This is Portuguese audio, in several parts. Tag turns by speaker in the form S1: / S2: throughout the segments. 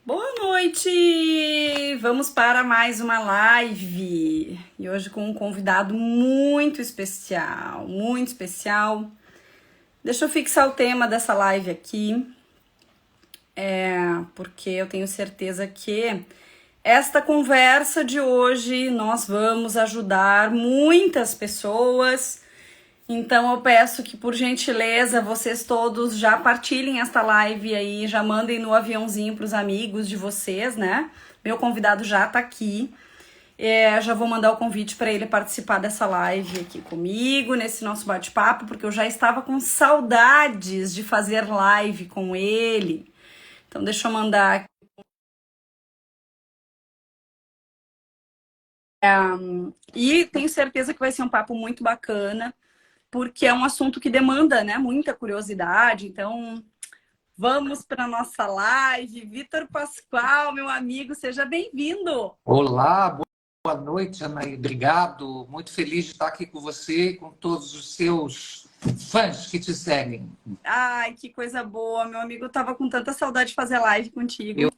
S1: Boa noite! Vamos para mais uma live e hoje com um convidado muito especial, muito especial. Deixa eu fixar o tema dessa live aqui, porque eu tenho certeza que esta conversa de hoje nós vamos ajudar muitas pessoas. Então eu peço que, por gentileza, vocês todos já partilhem esta live aí, já mandem no aviãozinho para os amigos de vocês, né? Meu convidado já tá aqui. Já vou mandar o convite para ele participar dessa live aqui comigo, nesse nosso bate-papo, porque eu já estava com saudades de fazer live com ele. Então deixa eu mandar aqui. E tenho certeza que vai ser um papo muito bacana, porque é um assunto que demanda, né, muita curiosidade. Então, vamos para a nossa live. Vitor Pascoal, meu amigo, seja bem-vindo.
S2: Olá, boa noite, Anaí. Obrigado. Muito feliz de estar aqui com você e com todos os seus fãs que te seguem.
S1: Ai, que coisa boa, meu amigo. Eu tava com tanta saudade de fazer live contigo.
S2: Eu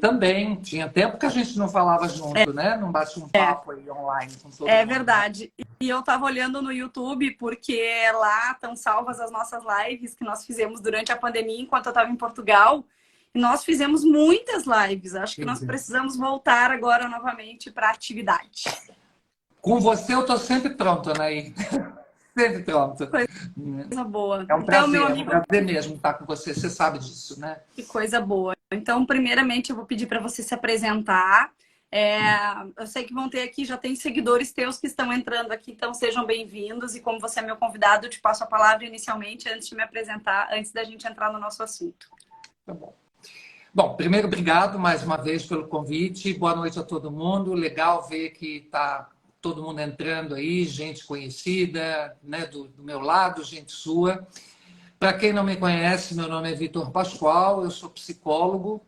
S2: também. Tinha tempo que a gente não falava junto, né? Não bate um papo aí online com todo
S1: É
S2: mundo.
S1: verdade. E eu tava olhando no YouTube, porque lá estão salvas as nossas lives que nós fizemos durante a pandemia, enquanto eu estava em Portugal. E nós fizemos muitas lives. Acho que nós precisamos voltar agora novamente para a atividade.
S2: Com você eu estou sempre pronto, Anaí. Sempre pronto.
S1: Coisa boa.
S2: É um
S1: Então,
S2: prazer,
S1: meu amigo,
S2: é um prazer mesmo estar com você. Você sabe disso, né?
S1: que coisa boa. Então, primeiramente, eu vou pedir para você se apresentar. Eu sei que vão ter aqui, já tem seguidores teus que estão entrando aqui, então sejam bem-vindos. E como você é meu convidado, eu te passo a palavra inicialmente, antes de me apresentar, antes da gente entrar no nosso assunto.
S2: Tá bom. Bom, primeiro, obrigado mais uma vez pelo convite. Boa noite a todo mundo. Legal ver que está todo mundo entrando aí, gente conhecida, né, do meu lado, gente sua. Para quem não me conhece, meu nome é Vitor Pascoal, eu sou psicólogo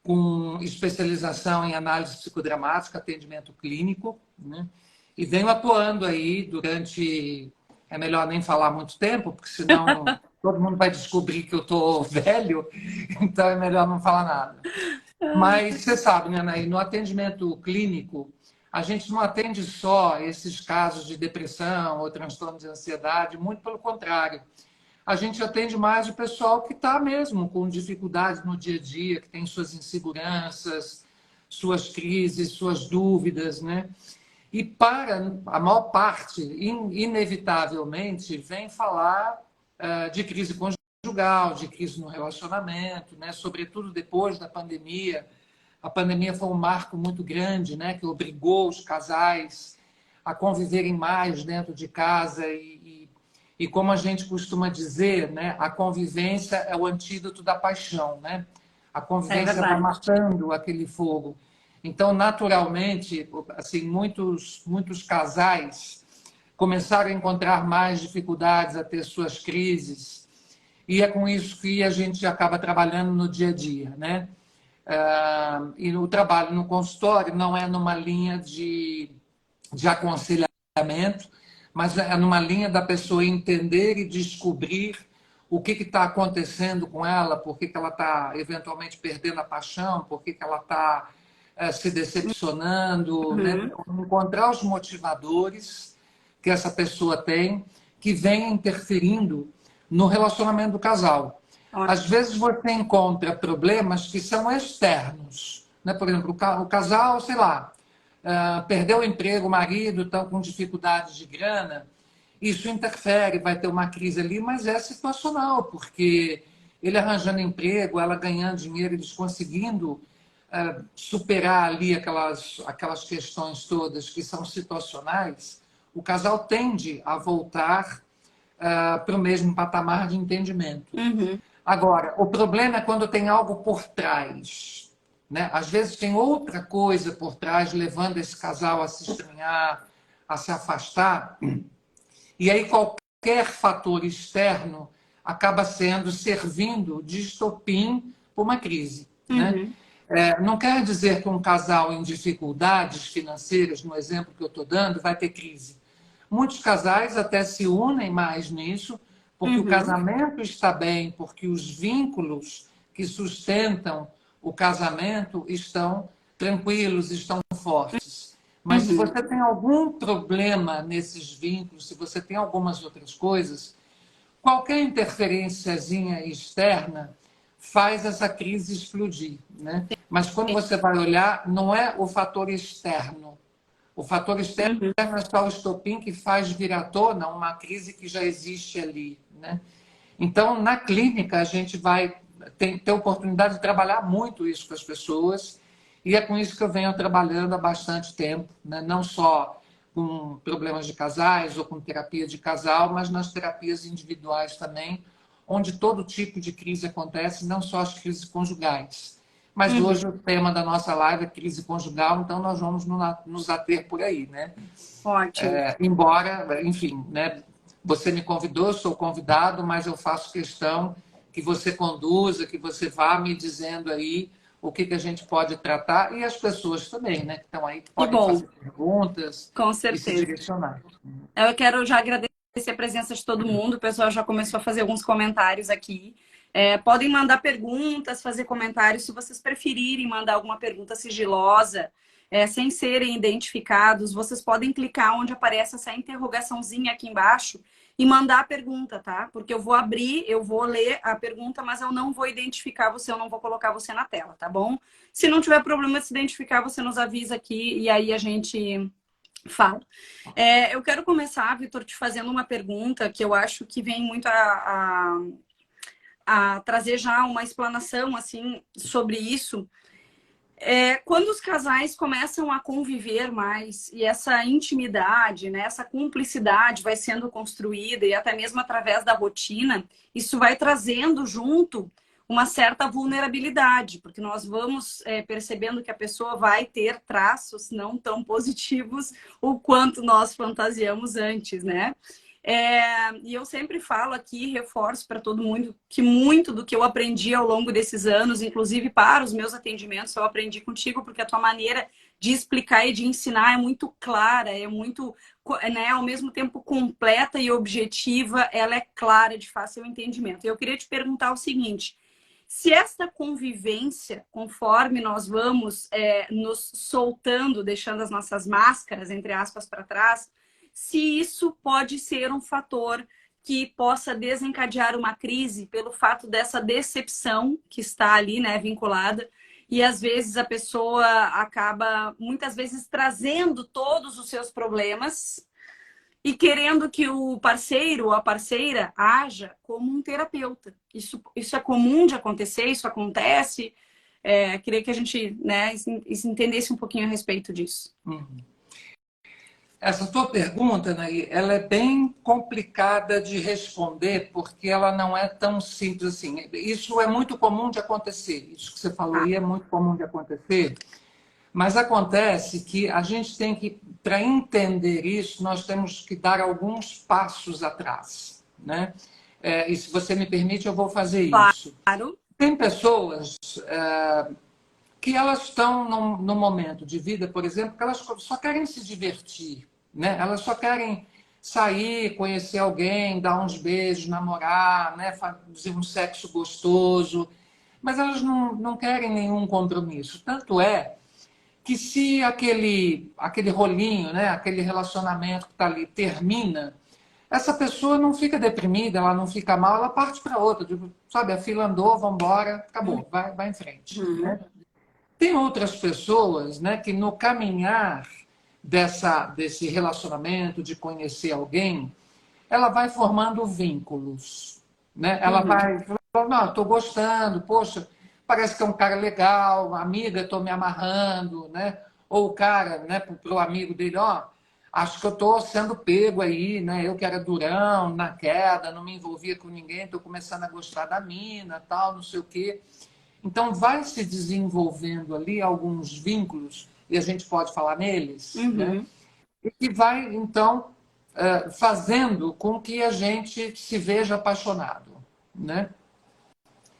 S2: com especialização em análise psicodramática, atendimento clínico, né? E venho atuando aí durante... É melhor nem falar muito tempo, porque senão todo mundo vai descobrir que eu estou velho, então é melhor não falar nada. Mas você sabe, né, Anaí, no atendimento clínico, a gente não atende só esses casos de depressão ou transtorno de ansiedade, muito pelo contrário. A gente atende mais o pessoal que está mesmo com dificuldades no dia a dia, que tem suas inseguranças, suas crises, suas dúvidas, né? E para a maior parte, inevitavelmente, vem falar de crise conjugal, de crise no relacionamento, né? Sobretudo depois da pandemia. A pandemia foi um marco muito grande, né? Que obrigou os casais a conviverem mais dentro de casa e como a gente costuma dizer, né? A convivência é o antídoto da paixão, né? A convivência vai matando aquele fogo. Então, naturalmente, assim, muitos casais começaram a encontrar mais dificuldades, a ter suas crises, e é com isso que a gente acaba trabalhando no dia a dia, né? E o trabalho no consultório não é numa linha de aconselhamento, mas é numa linha da pessoa entender e descobrir o que está acontecendo com ela, por que ela está eventualmente perdendo a paixão, por que ela está se decepcionando, né? Encontrar os motivadores que essa pessoa tem que vem interferindo no relacionamento do casal. Às vezes você encontra problemas que são externos, né? Por exemplo, o casal, sei lá, perdeu o emprego, o marido está com dificuldades de grana, isso interfere, vai ter uma crise ali, mas é situacional, porque ele arranjando emprego, ela ganhando dinheiro, eles conseguindo superar ali aquelas questões todas que são situacionais, o casal tende a voltar para o mesmo patamar de entendimento. Agora, o problema é quando tem algo por trás, né? Às vezes tem outra coisa por trás, levando esse casal a se estranhar, a se afastar, e aí qualquer fator externo acaba servindo de estopim para uma crise, né? Não quer dizer que um casal em dificuldades financeiras, no exemplo que eu estou dando, vai ter crise. Muitos casais até se unem mais nisso, porque o casamento está bem, porque os vínculos que sustentam o casamento estão tranquilos, estão fortes. Mas se você tem algum problema nesses vínculos, se você tem algumas outras coisas, qualquer interferênciazinha externa faz essa crise explodir, né? Mas quando você vai olhar, não é o fator externo. O fator externo é só o estopim que faz vir à tona uma crise que já existe ali, né? Então, na clínica, a gente vai ter a oportunidade de trabalhar muito isso com as pessoas, e é com isso que eu venho trabalhando há bastante tempo, né? Não só com problemas de casais ou com terapia de casal, mas nas terapias individuais também, onde todo tipo de crise acontece, não só as crises conjugais. Mas hoje o tema da nossa live é crise conjugal, então nós vamos nos ater por aí, né?
S1: Ótimo.
S2: Embora, enfim, né, você me convidou, eu sou convidado, mas eu faço questão que você conduza, que você vá me dizendo aí o que a gente pode tratar, e as pessoas também, né, que estão aí, que
S1: Que
S2: podem
S1: bom,
S2: fazer perguntas
S1: com
S2: e se
S1: certeza.
S2: direcionar.
S1: Eu quero já agradecer a presença de todo mundo. O pessoal já começou a fazer alguns comentários aqui. Podem mandar perguntas, fazer comentários, se vocês preferirem mandar alguma pergunta sigilosa, sem serem identificados. Vocês podem clicar onde aparece essa interrogaçãozinha aqui embaixo e mandar a pergunta, tá? Porque eu vou abrir, eu vou ler a pergunta, mas eu não vou identificar você, eu não vou colocar você na tela, tá bom? Se não tiver problema de se identificar, você nos avisa aqui e aí a gente fala. Eu quero começar, Vitor, te fazendo uma pergunta que eu acho que vem muito a trazer já uma explanação assim sobre isso. Quando os casais começam a conviver mais e essa intimidade, né, essa cumplicidade vai sendo construída e até mesmo através da rotina, isso vai trazendo junto uma certa vulnerabilidade, porque nós vamos percebendo que a pessoa vai ter traços não tão positivos o quanto nós fantasiamos antes, né? E eu sempre falo aqui, reforço para todo mundo que muito do que eu aprendi ao longo desses anos, inclusive para os meus atendimentos, eu aprendi contigo, porque a tua maneira de explicar e de ensinar é muito clara, é muito, né, ao mesmo tempo completa e objetiva, ela é clara, de fácil entendimento. E eu queria te perguntar o seguinte: se esta convivência, conforme nós vamos nos soltando, deixando as nossas máscaras, entre aspas, para trás, se isso pode ser um fator que possa desencadear uma crise pelo fato dessa decepção que está ali, né, vinculada, e às vezes a pessoa acaba, muitas vezes, trazendo todos os seus problemas e querendo que o parceiro ou a parceira haja como um terapeuta. Isso é comum de acontecer, isso acontece. Queria que a gente, né, entendesse um pouquinho a respeito disso.
S2: Essa tua pergunta, Naí, ela é bem complicada de responder, porque ela não é tão simples assim. Isso é muito comum de acontecer. Isso que você falou aí é muito comum de acontecer. Mas acontece que a gente tem que, para entender isso, nós temos que dar alguns passos atrás, né? E se você me permite, eu vou fazer isso.
S1: Claro.
S2: Tem pessoas que elas estão num momento de vida, por exemplo, que elas só querem se divertir, né? Elas só querem sair, conhecer alguém, dar uns beijos, namorar, né? Fazer um sexo gostoso, mas elas não querem nenhum compromisso. Tanto é que se aquele rolinho, né? Aquele relacionamento que está ali termina, essa pessoa não fica deprimida, ela não fica mal, ela parte para outra. Tipo, sabe, a fila andou, vamos embora, acabou, vai em frente. Né? Tem outras pessoas, né, que no caminhar desse relacionamento, de conhecer alguém, ela vai formando vínculos. Né? Ela vai falando, não, estou gostando, poxa, parece que é um cara legal, amiga, estou me amarrando. Né? Ou o cara, né, para o amigo dele, ó, acho que eu estou sendo pego aí, né? Eu que era durão, na queda, não me envolvia com ninguém, estou começando a gostar da mina, tal, não sei o quê. Então, vai se desenvolvendo ali alguns vínculos, e a gente pode falar neles, né? E que vai, então, fazendo com que a gente se veja apaixonado. Né?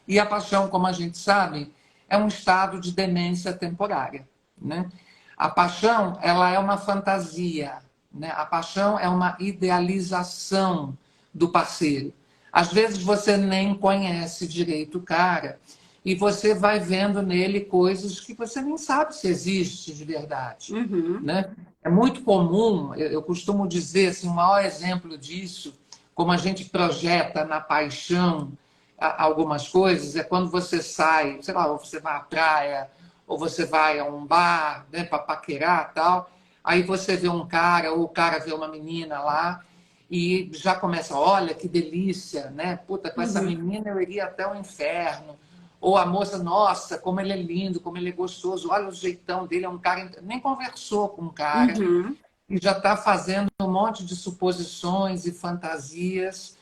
S2: E a paixão, como a gente sabe, é um estado de demência temporária. Né? A paixão, ela é uma fantasia. Né? A paixão é uma idealização do parceiro. Às vezes você nem conhece direito o cara, e você vai vendo nele coisas que você nem sabe se existe de verdade,
S1: Uhum.
S2: né? É muito comum, eu costumo dizer, assim, o maior exemplo disso, como a gente projeta na paixão algumas coisas, é quando você sai, sei lá, ou você vai à praia, ou você vai a um bar, né, para paquerar tal, aí você vê um cara, ou o cara vê uma menina lá, e já começa, olha que delícia, né? Puta, com essa
S1: Uhum.
S2: menina eu iria até o inferno. Ou a moça, nossa, como ele é lindo, como ele é gostoso, olha o jeitão dele, é um cara. Nem conversou com o cara
S1: Uhum.
S2: e já está fazendo um monte de suposições e fantasias.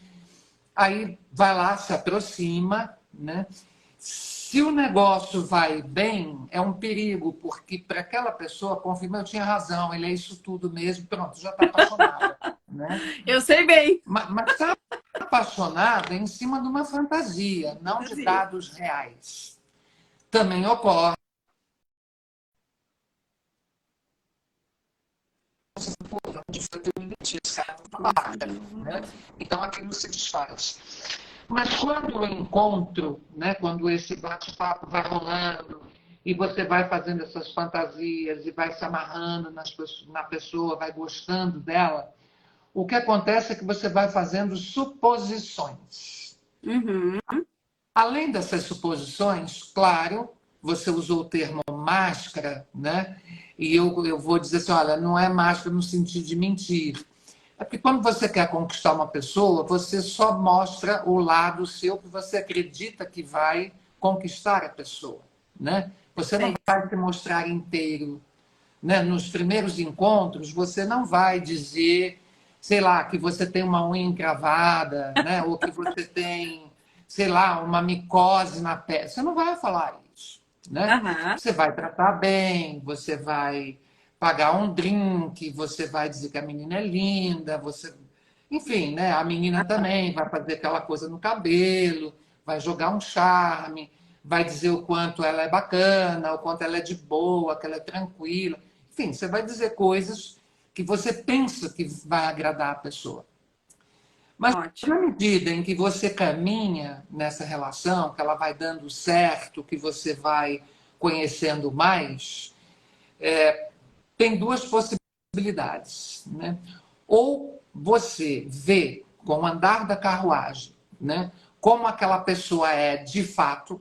S2: Aí vai lá, se aproxima, né? Se o negócio vai bem, é um perigo, porque para aquela pessoa confirma, eu tinha razão, ele é isso tudo mesmo, pronto, já está apaixonada, né?
S1: Eu sei bem.
S2: Mas está apaixonada em cima de uma fantasia, não de
S1: Fazia.
S2: dados reais. Também ocorre.
S1: Começar de novo.
S2: Né? Então aquilo se desfaz. Mas quando o encontro, né, quando esse bate-papo vai rolando e você vai fazendo essas fantasias e vai se amarrando na pessoa, vai gostando dela, o que acontece é que você vai fazendo suposições.
S1: Uhum.
S2: Além dessas suposições, claro, você usou o termo máscara, né? E eu vou dizer assim, olha, não é máscara no sentido de mentir. É porque quando você quer conquistar uma pessoa, você só mostra o lado seu que você acredita que vai conquistar a pessoa, né? Você não
S1: Sim.
S2: vai se mostrar inteiro, né? Nos primeiros encontros, você não vai dizer, sei lá, que você tem uma unha encravada, né? Ou que você tem, sei lá, uma micose na pele. Você não vai falar isso, né?
S1: Aham.
S2: Você vai tratar bem, você vai pagar um drink, você vai dizer que a menina é linda, você... Enfim, né? A menina também vai fazer aquela coisa no cabelo, vai jogar um charme, vai dizer o quanto ela é bacana, o quanto ela é de boa, que ela é tranquila. Enfim, você vai dizer coisas que você pensa que vai agradar a pessoa. Mas
S1: Ótimo.
S2: na medida em que você caminha nessa relação, que ela vai dando certo, que você vai conhecendo mais, tem duas possibilidades, né? Ou você vê com o andar da carruagem, né, como aquela pessoa é de fato,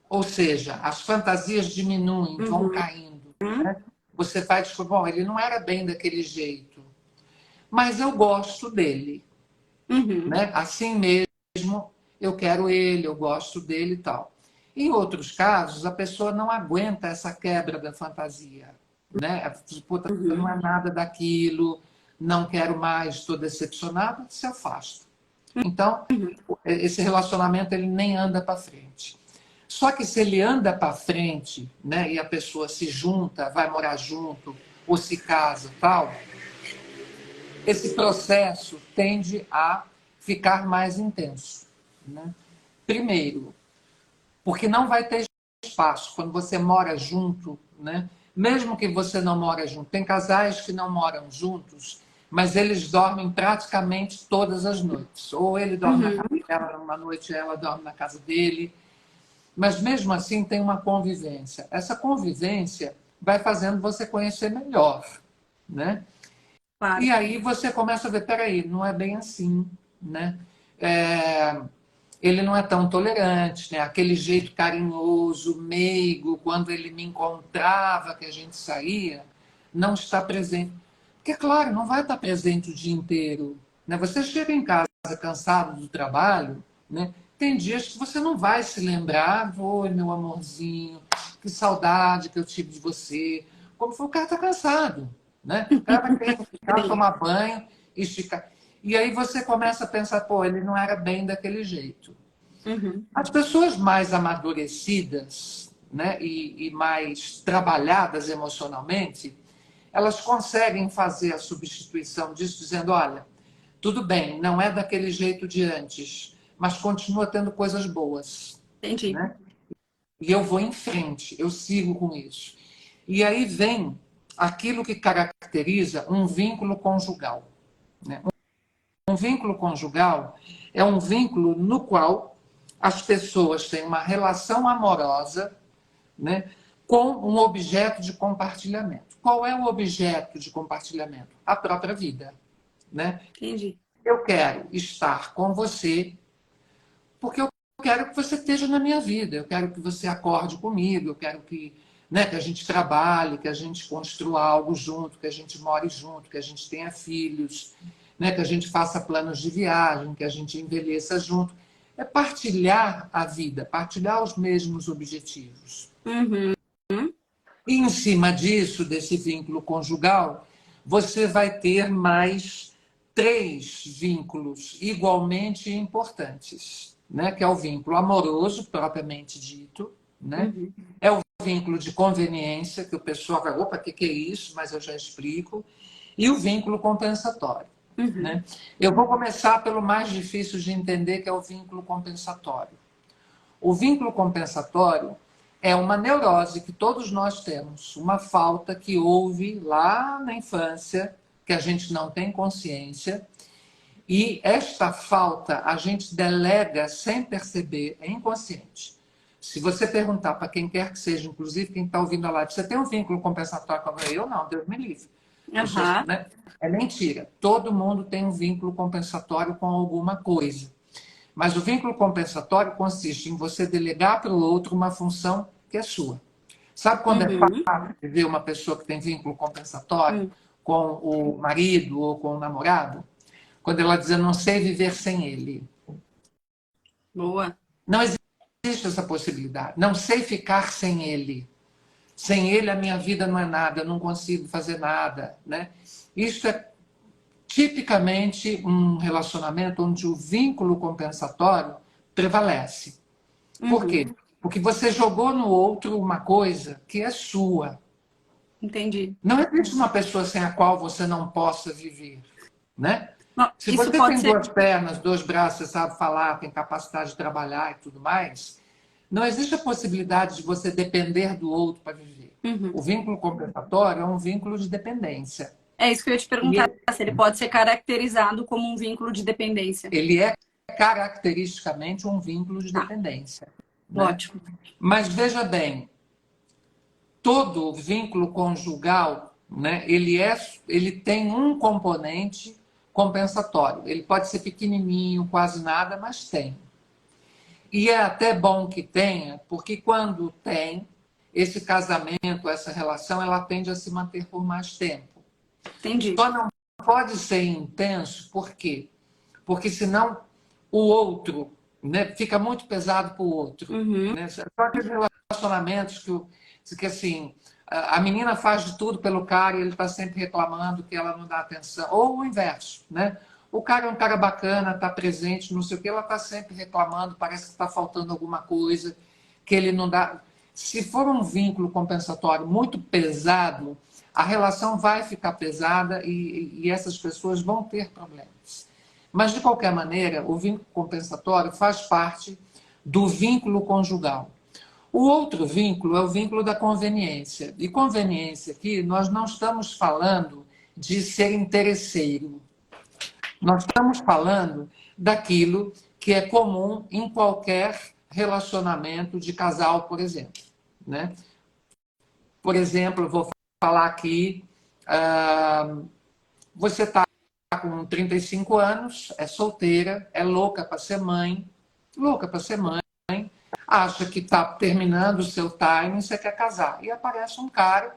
S2: ou seja, as fantasias diminuem, vão
S1: Uhum.
S2: caindo, né? Você vai descobrir, bom, ele não era bem daquele jeito, mas eu gosto dele,
S1: Uhum.
S2: né? Assim mesmo, eu quero ele, eu gosto dele e tal. Em outros casos, a pessoa não aguenta essa quebra da fantasia, né? Puta, não
S1: Uhum.
S2: é nada daquilo, não quero mais, estou decepcionada, se afasta. Então, esse relacionamento ele nem anda para frente. Só que se ele anda para frente, né, e a pessoa se junta, vai morar junto, ou se casa, tal, esse processo tende a ficar mais intenso, né? Primeiro, porque não vai ter espaço quando você mora junto, né? Mesmo que você não mora junto, tem casais que não moram juntos, mas eles dormem praticamente todas as noites. Ou ele dorme na casa
S1: Uhum.
S2: dela numa noite, ela dorme na casa dele. Mas mesmo assim tem uma convivência. Essa convivência vai fazendo você conhecer melhor, né?
S1: Claro.
S2: E aí você começa a ver, peraí, não é bem assim, né? É, ele não é tão tolerante, né? Aquele jeito carinhoso, meigo, quando ele me encontrava, que a gente saía, não está presente. Porque, claro, não vai estar presente o dia inteiro, né? Você chega em casa cansado do trabalho, né? Tem dias que você não vai se lembrar, oi, meu amorzinho, que saudade que eu tive de você. Como foi, o cara está cansado, né? O cara vai ter que ficar,
S1: Sim.
S2: tomar banho, esticar. E aí você começa a pensar, pô, ele não era bem daquele jeito.
S1: Uhum.
S2: As pessoas mais amadurecidas, né, e mais trabalhadas emocionalmente, elas conseguem fazer a substituição disso, dizendo: olha, tudo bem, não é daquele jeito de antes, mas continua tendo coisas boas,
S1: Entendi.
S2: né? E eu vou em frente, eu sigo com isso. E aí vem aquilo que caracteriza um vínculo conjugal, né? Um vínculo conjugal é um vínculo no qual as pessoas têm uma relação amorosa, né, com um objeto de compartilhamento. Qual é o objeto de compartilhamento? A própria vida. Né?
S1: Entendi.
S2: Eu quero estar com você porque eu quero que você esteja na minha vida, eu quero que você acorde comigo, eu quero que, né, que a gente trabalhe, que a gente construa algo junto, que a gente more junto, que a gente tenha filhos, né, que a gente faça planos de viagem, que a gente envelheça junto. É partilhar a vida, partilhar os mesmos objetivos.
S1: Uhum.
S2: E em cima disso, desse vínculo conjugal, você vai ter mais 3 vínculos igualmente importantes, né? Que é o vínculo amoroso, propriamente dito, né?
S1: Uhum.
S2: É o vínculo de conveniência, que o pessoal vai, opa, o que é isso? Mas eu já explico. E o vínculo compensatório.
S1: Uhum.
S2: Né? Eu vou começar pelo mais difícil de entender, que é o vínculo compensatório. O vínculo compensatório é uma neurose que todos nós temos, uma falta que houve lá na infância, que a gente não tem consciência, e esta falta a gente delega sem perceber, é inconsciente. Se você perguntar para quem quer que seja, inclusive quem está ouvindo a live, você tem um vínculo compensatório com alguém? Eu não, Deus me livre.
S1: Uhum.
S2: Né? É mentira. Todo mundo tem um vínculo compensatório com alguma coisa. Mas o vínculo compensatório consiste em você delegar para o outro uma função que é sua. Sabe quando é
S1: Uhum.
S2: fácil ver uma pessoa que tem vínculo compensatório com o marido ou com o namorado? Quando ela diz, eu não sei viver sem ele.
S1: Boa.
S2: Não existe essa possibilidade. Não sei ficar sem ele. Sem ele a minha vida não é nada, eu não consigo fazer nada. Né? Isso é tipicamente um relacionamento onde o vínculo compensatório prevalece. Por quê? Porque você jogou no outro uma coisa que é sua.
S1: Entendi.
S2: Não existe uma pessoa sem a qual você não possa viver. Né?
S1: Não,
S2: Se
S1: isso
S2: você
S1: pode
S2: tem
S1: ser.
S2: 2 pernas, 2 braços, você sabe falar, tem capacidade de trabalhar e tudo mais, não existe a possibilidade de você depender do outro para viver. O vínculo compensatório é um vínculo de dependência.
S1: É isso que eu ia te perguntar, se ele pode ser caracterizado como um vínculo de dependência.
S2: Ele é caracteristicamente um vínculo de dependência. Né?
S1: Ótimo.
S2: Mas veja bem, todo vínculo conjugal, né, ele tem um componente compensatório. Ele pode ser pequenininho, quase nada, mas tem. E é até bom que tenha, porque quando tem, esse casamento, essa relação, ela tende a se manter por mais tempo.
S1: Entendi.
S2: Só não pode ser intenso, por quê? Porque senão o outro, né, fica muito pesado para o outro. Né? São aqueles relacionamentos que assim, a menina faz de tudo pelo cara e ele está sempre reclamando que ela não dá atenção. Ou o inverso, né? O cara é um cara bacana, está presente, não sei o que, ela está sempre reclamando, parece que está faltando alguma coisa, que ele não dá. Se for um vínculo compensatório muito pesado, a relação vai ficar pesada e essas pessoas vão ter problemas. Mas, de qualquer maneira, o vínculo compensatório faz parte do vínculo conjugal. O outro vínculo é o vínculo da conveniência. E conveniência aqui, nós não estamos falando de ser interesseiro. Nós estamos falando daquilo que é comum em qualquer relacionamento de casal, por exemplo. Né? Por exemplo, eu vou falar aqui, você está com 35 anos, é solteira, é louca para ser mãe, acha que está terminando o seu time, você quer casar. E aparece um cara,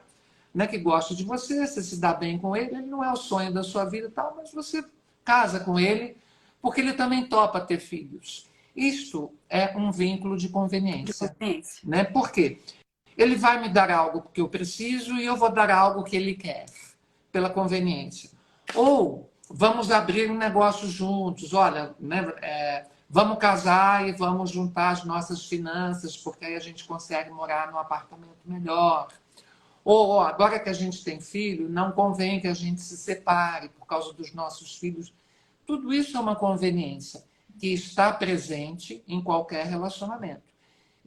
S2: né, que gosta de você se dá bem com ele, ele não é o sonho da sua vida, tal, mas você casa com ele porque ele também topa ter filhos. Isto é um vínculo de conveniência. Né? Por quê? Ele vai me dar algo que eu preciso e eu vou dar algo que ele quer, pela conveniência. Ou vamos abrir um negócio juntos, olha, né, vamos casar e vamos juntar as nossas finanças, porque aí a gente consegue morar num apartamento melhor. Ou agora que a gente tem filho, não convém que a gente se separe por causa dos nossos filhos. Tudo isso é uma conveniência que está presente em qualquer relacionamento,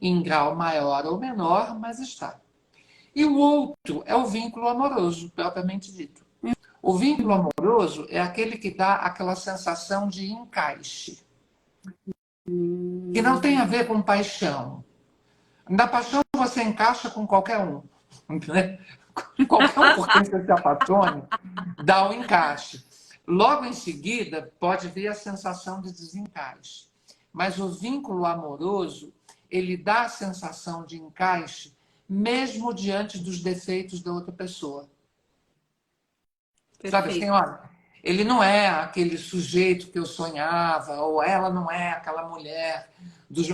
S2: em grau maior ou menor, mas está. E o outro é o vínculo amoroso, propriamente dito. O vínculo amoroso é aquele que dá aquela sensação de encaixe. que não tem a ver com paixão. Na paixão você encaixa com qualquer um. Né? Qualquer um por quem você se apaixone, dá um encaixe. Logo em seguida, pode vir a sensação de desencaixe. Mas o vínculo amoroso, ele dá a sensação de encaixe mesmo diante dos defeitos da outra pessoa. Sabe assim,
S1: Perfeito.
S2: olha, ele não é aquele sujeito que eu sonhava, ou ela não é aquela mulher,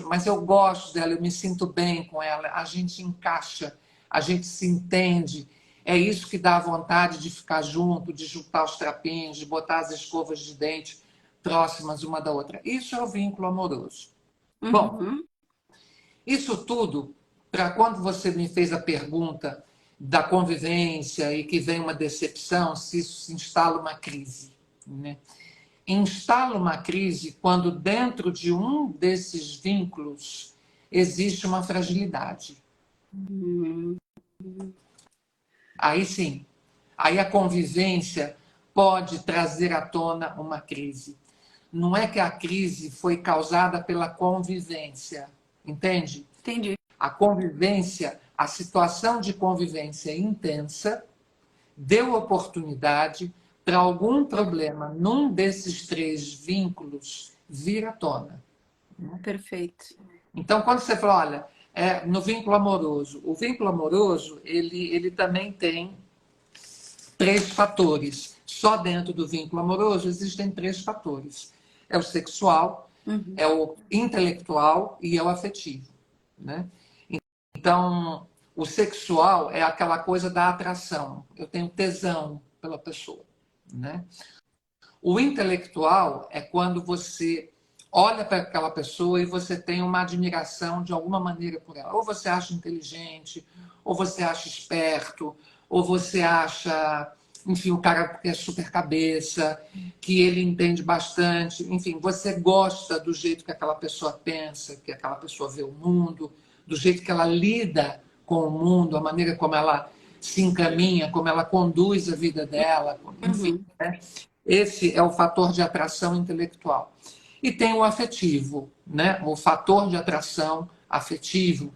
S2: mas eu gosto dela, eu me sinto bem com ela, a gente encaixa, a gente se entende. É isso que dá vontade de ficar junto, de juntar os trapinhos, de botar as escovas de dente próximas uma da outra. Isso é o vínculo amoroso. Bom,
S1: Uhum.
S2: isso tudo, para quando você me fez a pergunta da convivência e que vem uma decepção, se isso se instala uma crise. Né? Instala uma crise quando dentro de um desses vínculos existe uma fragilidade.
S1: Uhum.
S2: Aí sim, aí a convivência pode trazer à tona uma crise. Não é que a crise foi causada pela convivência, entende?
S1: Entendi.
S2: A convivência, a situação de convivência intensa, deu oportunidade para algum problema num desses três vínculos vir à tona.
S1: Perfeito.
S2: Então, quando você fala, olha, no vínculo amoroso, o vínculo amoroso, ele também tem três fatores. Só dentro do vínculo amoroso existem três fatores. É o sexual,
S1: Uhum.
S2: é o intelectual e é o afetivo. Né? Então, o sexual é aquela coisa da atração. Eu tenho tesão pela pessoa. Né? O intelectual é quando você olha para aquela pessoa e você tem uma admiração de alguma maneira por ela. Ou você acha inteligente, ou você acha esperto, ou você acha, enfim, o cara que é super cabeça, que ele entende bastante. Enfim, você gosta do jeito que aquela pessoa pensa, que aquela pessoa vê o mundo, do jeito que ela lida com o mundo, a maneira como ela se encaminha, como ela conduz a vida dela, enfim.
S1: Uhum.
S2: Né? Esse é o fator de atração intelectual. E tem o afetivo, né? O fator de atração afetivo,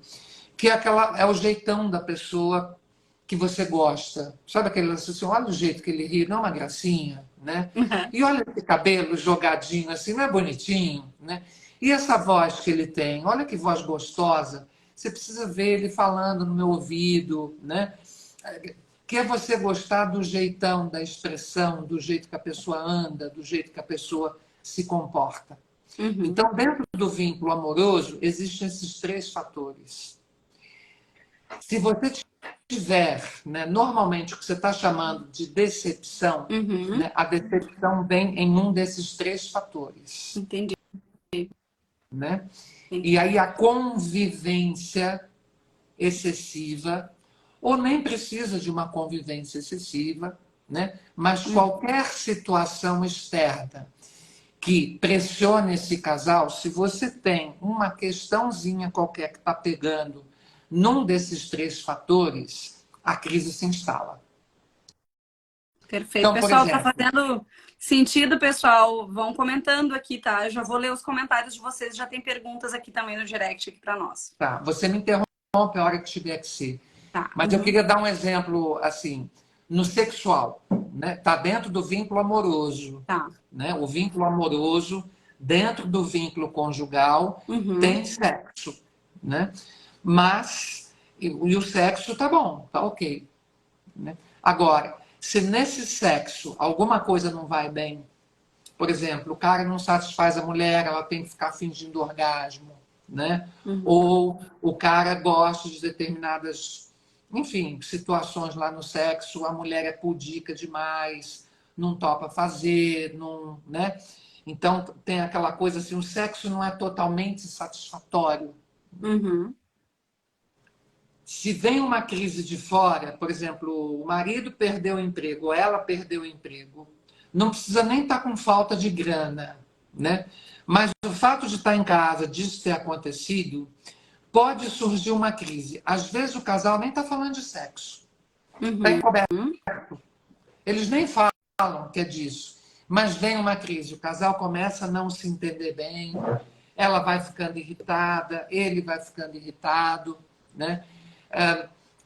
S2: que é o jeitão da pessoa que você gosta. Sabe aquele assim, olha o jeito que ele ri, não é uma gracinha, né?
S1: Uhum.
S2: E olha esse cabelo jogadinho assim, não é bonitinho, né? E essa voz que ele tem, olha que voz gostosa. Você precisa ver ele falando no meu ouvido, né? Que é você gostar do jeitão, da expressão, do jeito que a pessoa anda, do jeito que a pessoa se comporta.
S1: Uhum.
S2: Então, dentro do vínculo amoroso, existem esses três fatores. Se você tiver, né, normalmente, o que você está chamando de decepção,
S1: Uhum.
S2: né, a decepção vem em um desses três fatores.
S1: Entendi.
S2: Né?
S1: Entendi.
S2: E aí a convivência excessiva, ou nem precisa de uma convivência excessiva, né? Mas
S1: Uhum.
S2: qualquer situação externa que pressione esse casal, se você tem uma questãozinha qualquer que está pegando num desses três fatores, a crise se instala.
S1: Perfeito.
S2: Então, por
S1: Pessoal, tá
S2: exemplo,
S1: fazendo sentido, pessoal? Vão comentando aqui, tá? Eu já vou ler os comentários de vocês, já tem perguntas aqui também no direct aqui para nós.
S2: tá, você me interrompe a hora que tiver que ser.
S1: Tá.
S2: Mas eu
S1: Uhum.
S2: queria dar um exemplo assim, no sexual, né? Tá dentro do vínculo amoroso,
S1: Tá.
S2: né? O vínculo amoroso dentro do vínculo conjugal
S1: Uhum.
S2: tem sexo, né? Mas e o sexo tá bom, tá ok, né? Agora, se nesse sexo alguma coisa não vai bem, por exemplo, o cara não satisfaz a mulher, ela tem que ficar fingindo orgasmo, né?
S1: Uhum.
S2: Ou o cara gosta de determinadas, enfim, situações lá no sexo, a mulher é pudica demais, não topa fazer, não, né? Então tem aquela coisa assim, o sexo não é totalmente satisfatório.
S1: Uhum.
S2: Se vem uma crise de fora, por exemplo, o marido perdeu o emprego, ou ela perdeu o emprego, não precisa nem estar com falta de grana, né? Mas o fato de estar em casa, disso ter acontecido, pode surgir uma crise. Às vezes o casal nem está falando de sexo, está
S1: Uhum.
S2: encoberto. Eles nem falam que é disso, mas vem uma crise. O casal começa a não se entender bem, ela vai ficando irritada, ele vai ficando irritado, né?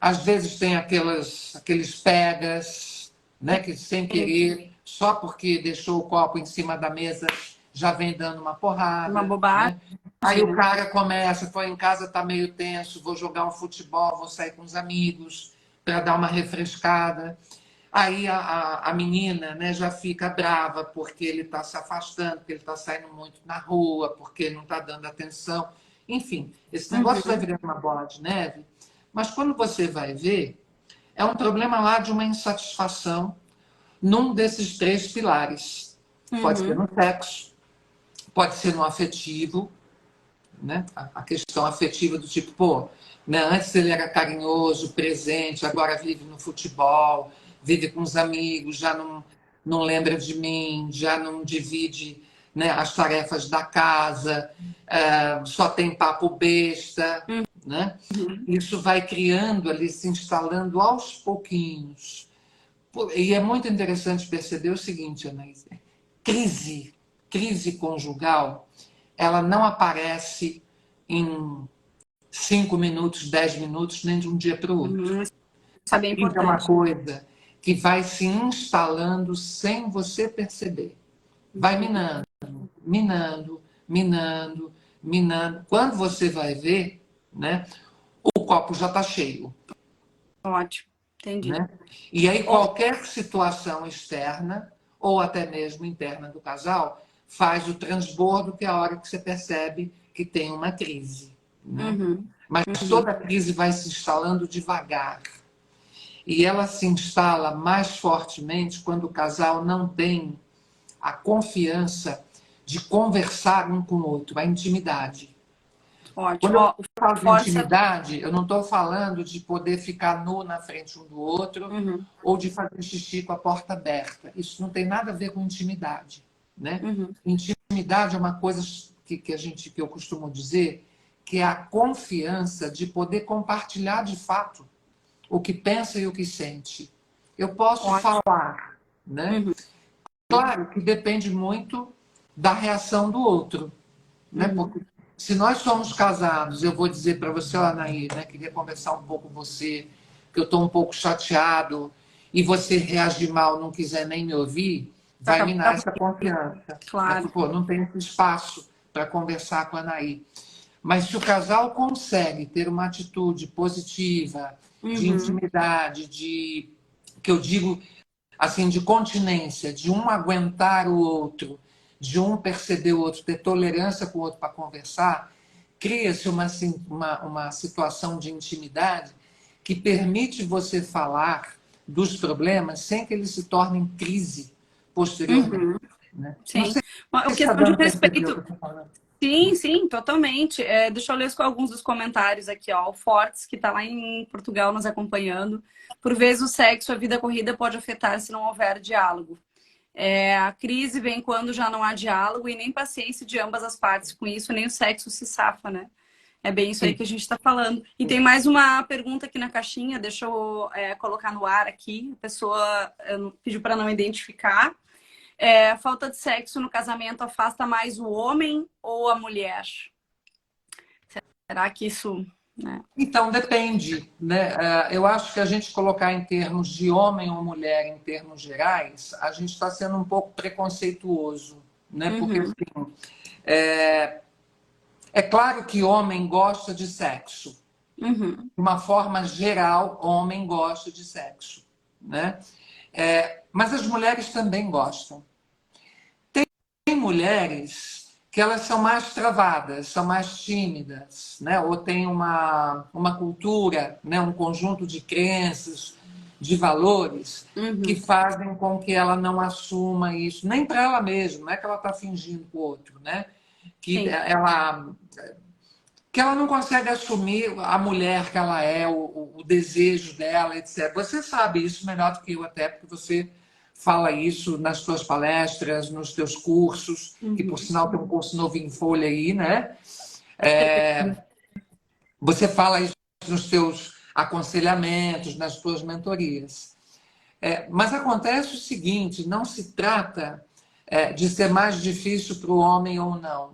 S2: Às vezes tem aqueles pegas, né? Que sem querer, só porque deixou o copo em cima da mesa, já vem dando uma
S1: Uma
S2: porrada,
S1: bobagem,
S2: né? Aí o
S1: né?
S2: cara começa, foi em casa, tá meio tenso, vou jogar um futebol, vou sair com os amigos para dar uma refrescada. Aí a menina, né, já fica brava porque ele está se afastando, porque ele está saindo muito na rua, porque ele não está dando atenção. Enfim, esse negócio vai
S1: Uhum.
S2: virando uma bola de neve, mas quando você vai ver, é um problema lá de uma insatisfação num desses três pilares. Pode ser
S1: Uhum.
S2: no sexo, pode ser no afetivo, né? A questão afetiva do tipo, pô, né? Antes ele era carinhoso, presente, agora vive no futebol, vive com os amigos, já não lembra de mim, já não divide, né, as tarefas da casa, só tem papo besta, né?
S1: Uhum.
S2: Isso vai criando ali, se instalando aos pouquinhos. E é muito interessante perceber o seguinte, Anaís, crise conjugal, ela não aparece em 5 minutos, 10 minutos, nem de um dia para o outro.
S1: Uhum. Isso é
S2: A
S1: bem
S2: crise é uma
S1: importante.
S2: coisa que vai se instalando sem você perceber. Vai minando, minando, minando, minando. Quando você vai ver, né, o copo já está cheio.
S1: Ótimo, entendi.
S2: Né? E aí
S1: Ó,
S2: qualquer situação externa, ou até mesmo interna do casal, faz o transbordo, que é a hora que você percebe que tem uma crise. Né?
S1: uhum,
S2: Mas
S1: uhum,
S2: toda crise vai se instalando devagar. E ela se instala mais fortemente quando o casal não tem a confiança de conversar um com o outro, a intimidade.
S1: ótimo.
S2: Quando eu
S1: Ó, o
S2: falo de
S1: Força.
S2: intimidade, eu não estou falando de poder ficar nu na frente um do outro
S1: Uhum,
S2: ou de fazer xixi com a porta aberta. Isso não tem nada a ver com intimidade, né?
S1: uhum,
S2: Intimidade é uma coisa que eu costumo dizer que é a confiança de poder compartilhar de fato o que pensa e o que sente. Eu posso
S1: ótimo.
S2: falar, né?
S1: Uhum,
S2: Claro que depende muito da reação do outro, né?
S1: uhum.
S2: Porque se nós somos casados, eu vou dizer para você, Anaí, né? Queria conversar um pouco com você, que eu estou um pouco chateado, e você reagir mal, não quiser nem me ouvir, vai
S1: Acaba
S2: minar essa confiança. Né?
S1: claro.
S2: Pô, não tem espaço para conversar com a Anaí. Mas se o casal consegue ter uma atitude positiva, de
S1: Uhum,
S2: intimidade, de que eu digo assim, de continência, de um aguentar o outro, de um perceber o outro, ter tolerância com o outro para conversar, cria-se uma situação de intimidade que permite você falar dos problemas sem que eles se tornem crise posteriormente.
S1: uhum,
S2: Né? Não
S1: sim.
S2: sei
S1: Uma
S2: se está
S1: questão de
S2: dando para perceber o que
S1: respeito.
S2: eu estou falando.
S1: Sim, sim, totalmente. Deixa eu ler alguns dos comentários aqui, ó. O Fortes, que está lá em Portugal nos acompanhando. Por vezes o sexo, a vida corrida pode afetar se não houver diálogo. A crise vem quando já não há diálogo e nem paciência de ambas as partes. Com isso, nem o sexo se safa, né? É bem isso aí
S2: Sim.
S1: que a gente está falando. E tem mais uma pergunta aqui na caixinha, deixa eu colocar no ar aqui. A pessoa pediu para não identificar. A falta de sexo no casamento afasta mais o homem ou a mulher? Será que isso, né?
S2: Então, depende, né? Eu acho que a gente colocar em termos de homem ou mulher, em termos gerais, a gente está sendo um pouco preconceituoso, né? Porque,
S1: Uhum,
S2: assim, é, é claro que homem gosta de sexo.
S1: uhum,
S2: De uma forma geral, homem gosta de sexo, né? Mas as mulheres também gostam. Tem mulheres que elas são mais travadas, são mais tímidas, né? Ou tem uma cultura, né? Um conjunto de crenças, de valores que
S1: uhum.
S2: fazem com que ela não assuma isso, nem para ela mesma, não é que ela está fingindo para o outro, né? Que
S1: Sim.
S2: ela não consegue assumir a mulher que ela é, o desejo dela, etc. Você sabe isso melhor do que eu, até porque você fala isso nas suas palestras, nos teus cursos, que por
S1: Uhum.
S2: sinal tem um curso novo em folha aí, né? Você fala isso nos teus aconselhamentos, nas tuas mentorias. Mas acontece o seguinte: não se trata de ser mais difícil para o homem ou não.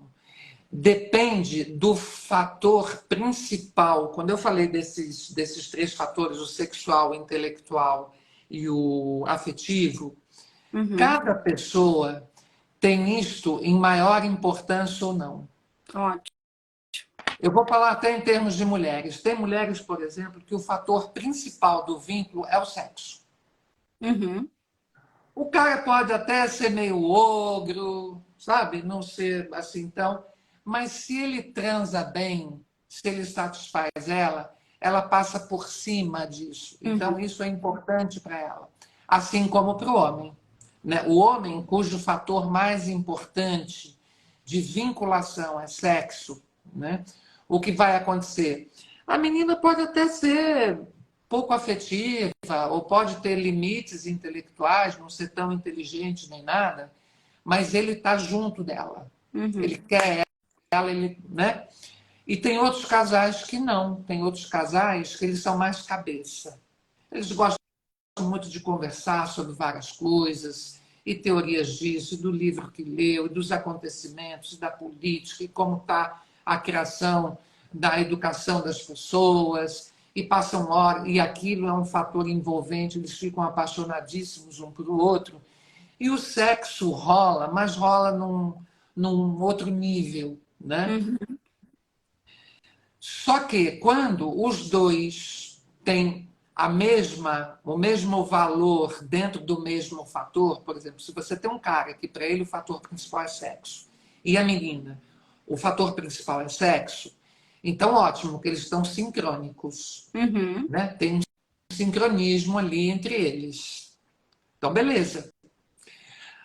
S2: depende do fator principal. Quando eu falei desses três fatores, o sexual, o intelectual e o afetivo, cada pessoa tem isto em maior importância ou não.
S1: Ótimo.
S2: Eu vou falar até em termos de mulheres. Tem mulheres, por exemplo, que o fator principal do vínculo é o sexo. O cara pode até ser meio ogro, sabe? Não ser assim então, mas se ele transa bem, se ele satisfaz ela passa por cima disso. Então isso é importante para ela, assim como para o homem, né? O homem cujo fator mais importante de vinculação é sexo, né? O que vai acontecer? A menina pode até ser pouco afetiva, ou pode ter limites intelectuais, não ser tão inteligente nem nada, mas ele está junto dela. Ele quer ela, ele, né? E tem outros casais que não. Tem outros casais que eles são mais cabeça. Eles gostam muito de conversar sobre várias coisas, e teorias disso, e do livro que leu, e dos acontecimentos, e da política, e como está a criação da educação das pessoas, e passam horas, e aquilo é um fator envolvente, eles ficam apaixonadíssimos um pelo outro. E o sexo rola, mas rola num outro nível, né? Só que quando os dois têm o mesmo valor dentro do mesmo fator, por exemplo, se você tem um cara que para ele o fator principal é sexo, e a menina, o fator principal é sexo, então ótimo, que eles estão sincrônicos, né? Tem um sincronismo ali entre eles. Então, beleza.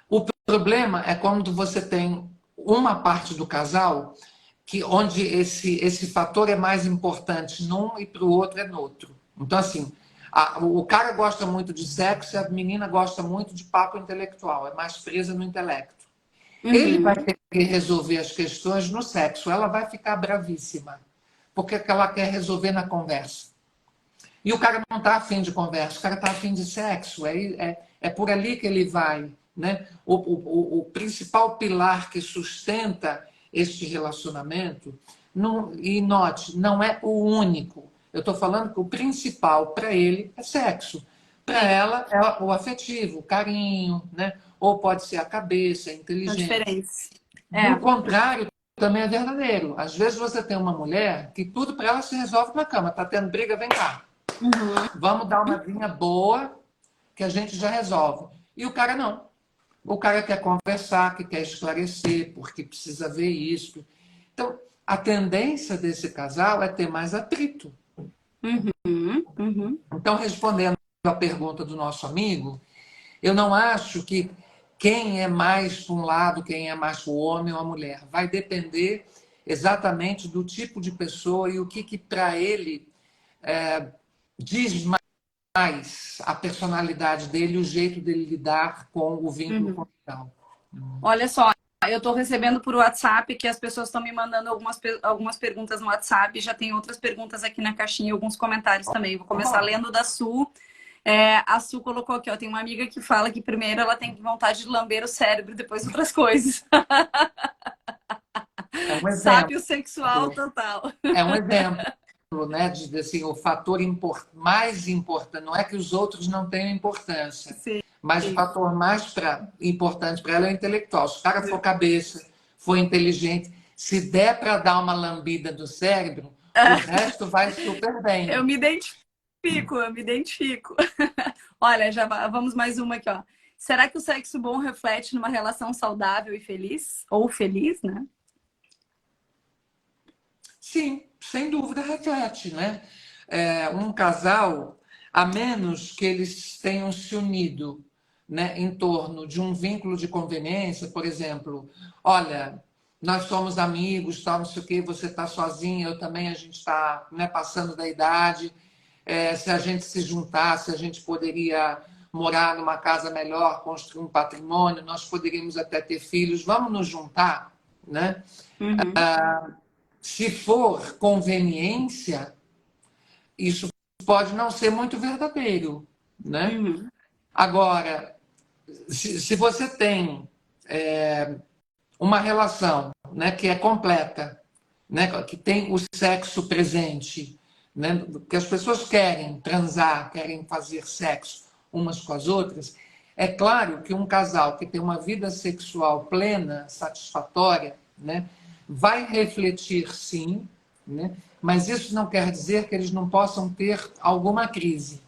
S2: O problema é quando você tem uma parte do casal onde esse fator é mais importante num e para o outro é no outro. Então, assim, o cara gosta muito de sexo e a menina gosta muito de papo intelectual, é mais presa no intelecto. Ele vai ter que resolver as questões no sexo, ela vai ficar bravíssima, porque ela quer resolver na conversa. E o cara não está afim de conversa, o cara está afim de sexo, é por ali que ele vai. Né? O principal pilar que sustenta este relacionamento, e note, não é o único. Eu estou falando que o principal para ele é sexo. Para ela é o afetivo, o carinho, né? Ou pode ser a cabeça, a inteligência.
S1: Diferença.
S2: E o contrário também é verdadeiro. Às vezes você tem uma mulher que tudo para ela se resolve na cama. Está tendo briga, vem cá. Vamos dar uma vinha boa que a gente já resolve. E o cara não. O cara quer conversar, que quer esclarecer, porque precisa ver isso. Então, a tendência desse casal é ter mais atrito. Então, respondendo à pergunta do nosso amigo, eu não acho que quem é mais para um lado, quem é mais para o homem ou a mulher. Vai depender exatamente do tipo de pessoa e o que para ele diz mais a personalidade dele, o jeito dele lidar com o vínculo conjugal.
S1: Olha só, eu estou recebendo por WhatsApp que as pessoas estão me mandando algumas perguntas no WhatsApp. Já tem outras perguntas aqui na caixinha, alguns comentários também. Vou começar lendo da Su. A Su colocou aqui, ó, tem uma amiga que fala que primeiro ela tem vontade de lamber o cérebro, depois outras coisas.
S2: É um exemplo.
S1: Sábio sexual total.
S2: É um exemplo, né? Assim, o fator mais importante, não é que os outros não tenham importância,
S1: Sim.
S2: mas o fator mais importante para ela é o intelectual. Se o cara for cabeça, for inteligente, se der para dar uma lambida do cérebro, o resto vai super bem.
S1: Eu me identifico. Olha, vamos mais uma aqui, ó. Será que o sexo bom reflete numa relação saudável e feliz? Ou feliz, né?
S2: Sim, sem dúvida reflete, né? Um casal, a menos que eles tenham se unido, né, em torno de um vínculo de conveniência, por exemplo, olha, nós somos amigos, tal, não sei o quê, você está sozinha, eu também, a gente está, né, passando da idade, se a gente se juntasse, a gente poderia morar numa casa melhor, construir um patrimônio, nós poderíamos até ter filhos, vamos nos juntar, né? Se for conveniência, isso pode não ser muito verdadeiro, né? Agora, se você tem uma relação, né, que é completa, né, que tem o sexo presente, né, que as pessoas querem transar, querem fazer sexo umas com as outras, é claro que um casal que tem uma vida sexual plena, satisfatória, né, vai refletir sim, né, mas isso não quer dizer que eles não possam ter alguma crise,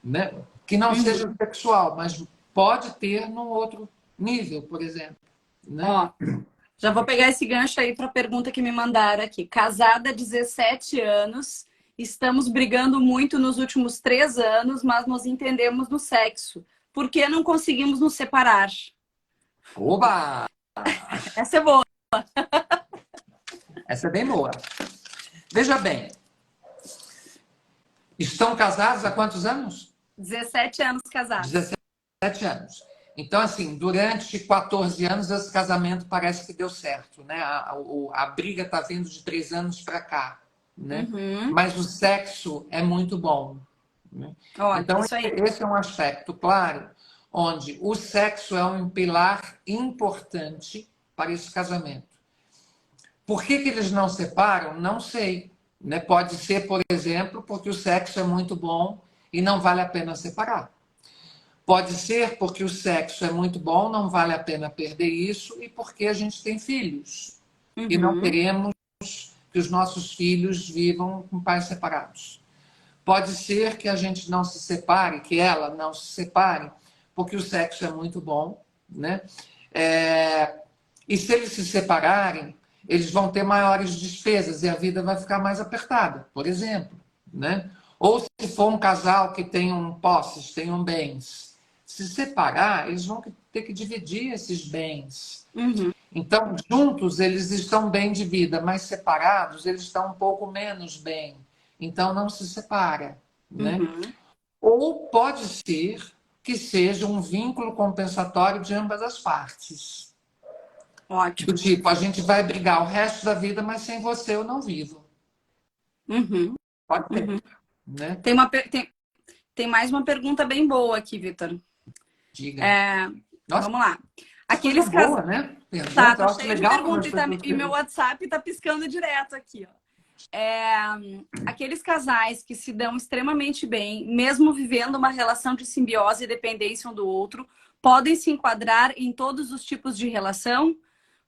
S2: né, que não seja sexual, mas pode ter num outro nível, por exemplo. Né?
S1: Ó, já vou pegar esse gancho aí para a pergunta que me mandaram aqui. Casada há 17 anos, estamos brigando muito nos últimos 3 anos, mas nos entendemos no sexo. Por que não conseguimos nos separar?
S2: Oba!
S1: Essa é boa.
S2: Essa é bem boa. Veja bem, estão casados há quantos anos?
S1: 17 anos casados.
S2: 17 anos. Então, assim, durante 14 anos, esse casamento parece que deu certo, né? A briga está vindo de 3 anos para cá, né? Mas o sexo é muito bom. Né?
S1: Olha,
S2: então,
S1: isso aí.
S2: esse é um aspecto, claro, onde o sexo é um pilar importante para esse casamento. Por que eles não separam? Não sei. Né? Pode ser, por exemplo, porque o sexo é muito bom e não vale a pena separar. Pode ser porque o sexo é muito bom, não vale a pena perder isso, e porque a gente tem filhos. E não queremos que os nossos filhos vivam com pais separados. Pode ser que a gente não se separe, que ela não se separe, porque o sexo é muito bom, né? E se eles se separarem, eles vão ter maiores despesas e a vida vai ficar mais apertada, por exemplo, né? Ou se for um casal que tenham posses, tenham bens, se separar, eles vão ter que dividir esses bens. Então, juntos eles estão bem de vida, mas separados eles estão um pouco menos bem. Então, não se separa. Né? Ou pode ser que seja um vínculo compensatório de ambas as partes.
S1: Ótimo.
S2: Do tipo, a gente vai brigar o resto da vida, mas sem você eu não vivo. Pode ter. Né?
S1: Tem mais uma pergunta bem boa aqui, Vitor.
S2: Diga.
S1: Nossa, vamos lá.
S2: Aqueles boa, né?
S1: Pergunta, tá cheio de perguntas e meu WhatsApp tá piscando direto aqui. Ó. Aqueles casais que se dão extremamente bem, mesmo vivendo uma relação de simbiose e dependência um do outro, podem se enquadrar em todos os tipos de relação?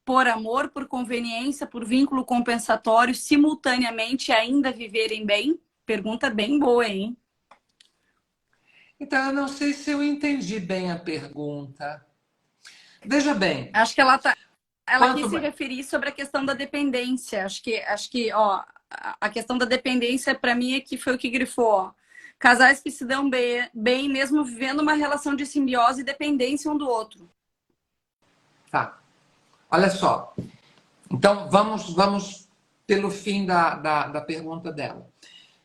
S1: Por amor, por conveniência, por vínculo compensatório, simultaneamente ainda viverem bem? Pergunta bem boa, hein?
S2: Então, eu não sei se eu entendi bem a pergunta. Veja bem.
S1: Acho que ela quis se referir sobre a questão da dependência. Acho que ó, a questão da dependência, para mim, aqui foi o que grifou. Ó. Casais que se dão bem, mesmo vivendo uma relação de simbiose e dependência um do outro.
S2: Tá. Olha só. Então, vamos pelo fim da pergunta dela.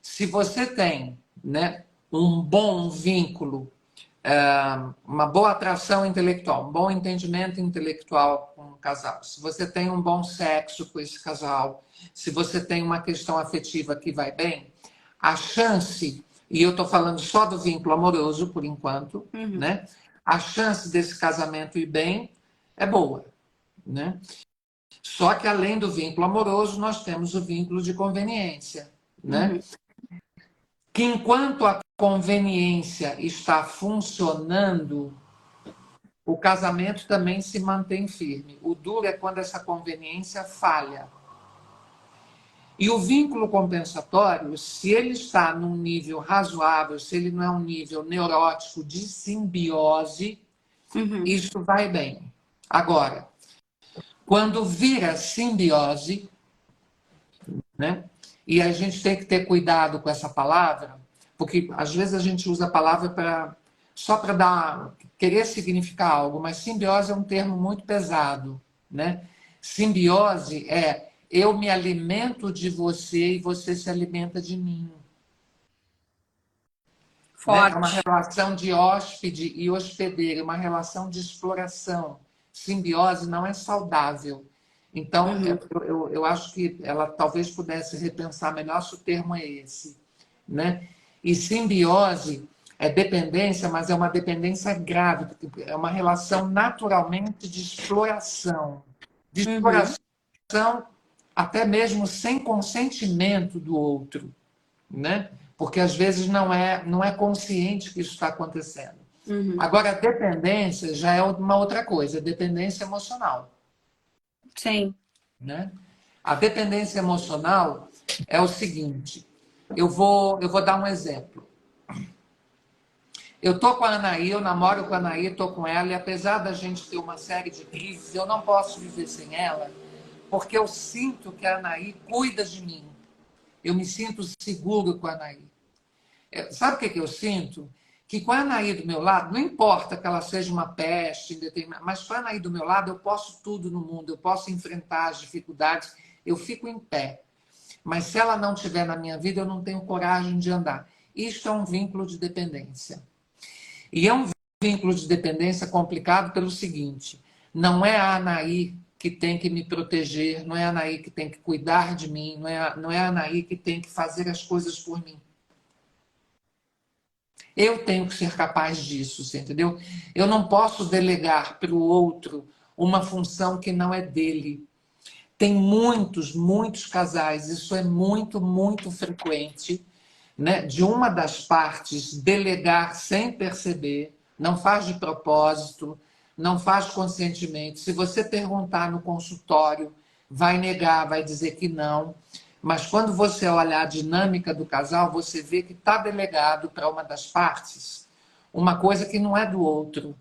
S2: Se você tem, né, um bom vínculo, uma boa atração intelectual, um bom entendimento intelectual com o casal, se você tem um bom sexo com esse casal, se você tem uma questão afetiva que vai bem, a chance, e eu estou falando só do vínculo amoroso por enquanto, né? A chance desse casamento ir bem é boa, né? Só que além do vínculo amoroso, nós temos o vínculo de conveniência, né? Que enquanto a conveniência está funcionando, o casamento também se mantém firme. O duro é quando essa conveniência falha. E o vínculo compensatório, se ele está num nível razoável, se ele não é um nível neurótico de simbiose, isso vai bem. Agora, quando vira simbiose, né? E a gente tem que ter cuidado com essa palavra, porque às vezes a gente usa a palavra só para querer significar algo, mas simbiose é um termo muito pesado, né? Simbiose é eu me alimento de você e você se alimenta de mim.
S1: Forte.
S2: Né? É uma relação de hóspede e hospedeiro, uma relação de exploração. Simbiose não é saudável. Então, eu acho que ela talvez pudesse repensar melhor se o termo é esse. Né? E simbiose É dependência, mas é uma dependência grave, porque é uma relação naturalmente de exploração. De
S1: Uhum.
S2: exploração até mesmo sem consentimento do outro, né? Porque às vezes não é consciente que isso está acontecendo.
S1: Uhum.
S2: Agora, a dependência já é uma outra coisa, dependência emocional,
S1: Sim.
S2: né? A dependência emocional é o seguinte, eu vou dar um exemplo. Eu tô com a Anaí, eu namoro com a Anaí, tô com ela, e apesar da gente ter uma série de crises, eu não posso viver sem ela, porque eu sinto que a Anaí cuida de mim. Eu me sinto seguro com a Anaí. Sabe o que eu sinto? Que com a Anaí do meu lado, não importa que ela seja uma peste, mas com a Anaí do meu lado, eu posso tudo no mundo, eu posso enfrentar as dificuldades, eu fico em pé. Mas se ela não estiver na minha vida, eu não tenho coragem de andar. Isto é um vínculo de dependência. E é um vínculo de dependência complicado pelo seguinte: não é a Anaí que tem que me proteger, não é a Anaí que tem que cuidar de mim, não é a Anaí que tem que fazer as coisas por mim. Eu tenho que ser capaz disso, você entendeu? Eu não posso delegar para o outro uma função que não é dele. Tem muitos, muitos casais, isso é muito, muito frequente, né? De uma das partes delegar sem perceber, não faz de propósito, não faz conscientemente. Se você perguntar no consultório, vai negar, vai dizer que não. Mas quando você olha a dinâmica do casal, você vê que está delegado para uma das partes uma coisa que não é do outro.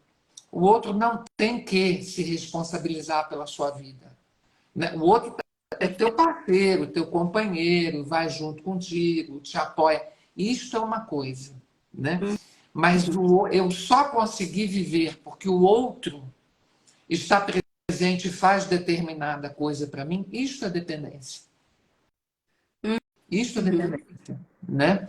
S2: O outro não tem que se responsabilizar pela sua vida, né? O outro é teu parceiro, teu companheiro, vai junto contigo, te apoia. Isto é uma coisa, né? Mas eu só consegui viver porque o outro está presente e faz determinada coisa para mim. Isto é dependência. Isto é
S1: Uhum.
S2: dependência, né?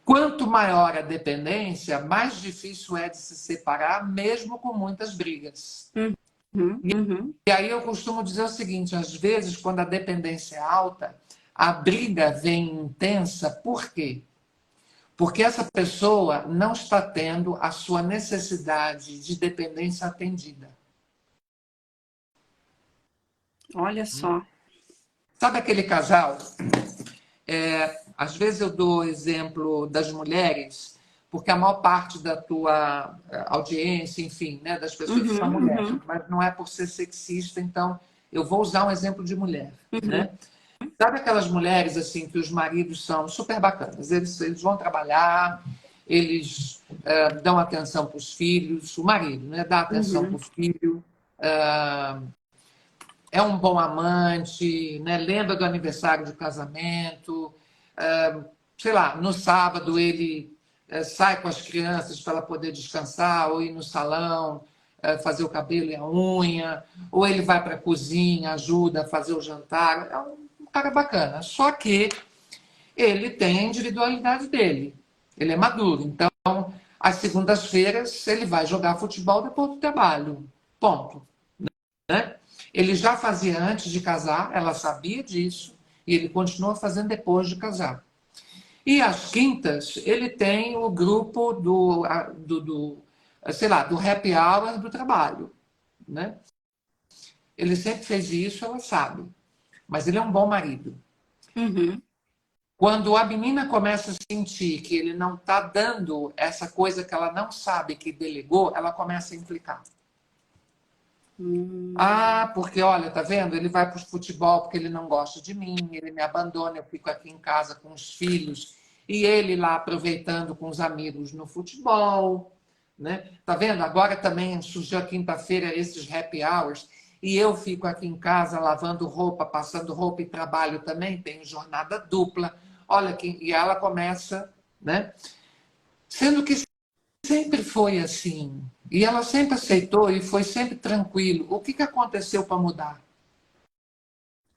S2: Quanto maior a dependência, mais difícil é de se separar, mesmo com muitas brigas.
S1: Uhum. Uhum.
S2: E aí eu costumo dizer o seguinte, às vezes, quando a dependência é alta, a briga vem intensa, por quê? Porque essa pessoa não está tendo a sua necessidade de dependência atendida.
S1: Olha só.
S2: Sabe aquele casal? Às vezes eu dou exemplo das mulheres, porque a maior parte da tua audiência, enfim, né, das pessoas são
S1: Uhum.
S2: mulheres,
S1: Uhum.
S2: mas não é por ser sexista, então eu vou usar um exemplo de mulher,
S1: Uhum.
S2: né? Sabe aquelas mulheres assim que os maridos são super bacanas? Eles vão trabalhar, eles dão atenção para os filhos, o marido, né? Dá atenção para
S1: Uhum.
S2: o filho, é um bom amante, né? Lembra do aniversário de casamento, sei lá, no sábado ele sai com as crianças para ela poder descansar, ou ir no salão, fazer o cabelo e a unha, ou ele vai para a cozinha, ajuda a fazer o jantar. É um cara bacana. Só que ele tem a individualidade dele. Ele é maduro. Então, às segundas-feiras, ele vai jogar futebol depois do trabalho. Ponto. Né? Ele já fazia antes de casar, ela sabia disso, e ele continua fazendo depois de casar. E às quintas, ele tem o grupo sei lá, do happy hour do trabalho. Né? Ele sempre fez isso, ela sabe. Mas ele é um bom marido.
S1: Uhum.
S2: Quando a menina começa a sentir que ele não está dando essa coisa que ela não sabe que delegou, ela começa a implicar. Ah, porque olha, tá vendo? Ele vai para o futebol porque ele não gosta de mim, ele me abandona, eu fico aqui em casa com os filhos, e ele lá aproveitando com os amigos no futebol, né? Tá vendo? Agora também surgiu a quinta-feira esses happy hours, e eu fico aqui em casa lavando roupa, passando roupa e trabalho também, tenho jornada dupla. Olha, e ela começa, né? Sendo que sempre foi assim. E ela sempre aceitou e foi sempre tranquilo. O que aconteceu para mudar?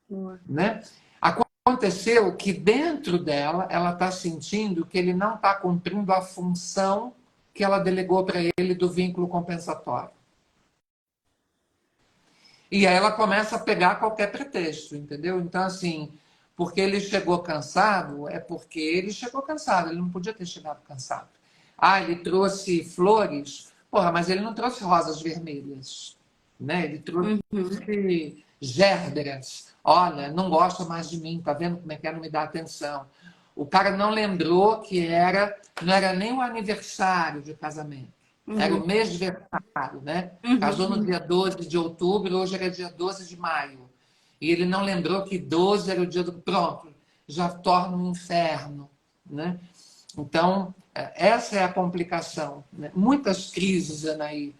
S1: Boa.
S2: Né? Aconteceu que dentro dela, ela está sentindo que ele não está cumprindo a função que ela delegou para ele do vínculo compensatório. E aí ela começa a pegar qualquer pretexto, entendeu? Então, assim, porque ele chegou cansado, é porque ele chegou cansado, ele não podia ter chegado cansado. Ah, ele trouxe flores, porra, mas ele não trouxe rosas vermelhas, né? Ele trouxe gérberas. Olha, não gosta mais de mim, tá vendo como é que é, não me dá atenção. O cara não lembrou que não era nem o aniversário de casamento, era o mês de aniversário, né? Casou no dia 12 de outubro, hoje era dia 12 de maio. E ele não lembrou que 12 era o dia do... Pronto, já torna um inferno, né? Então, essa é a complicação, né? Muitas crises, Anaí.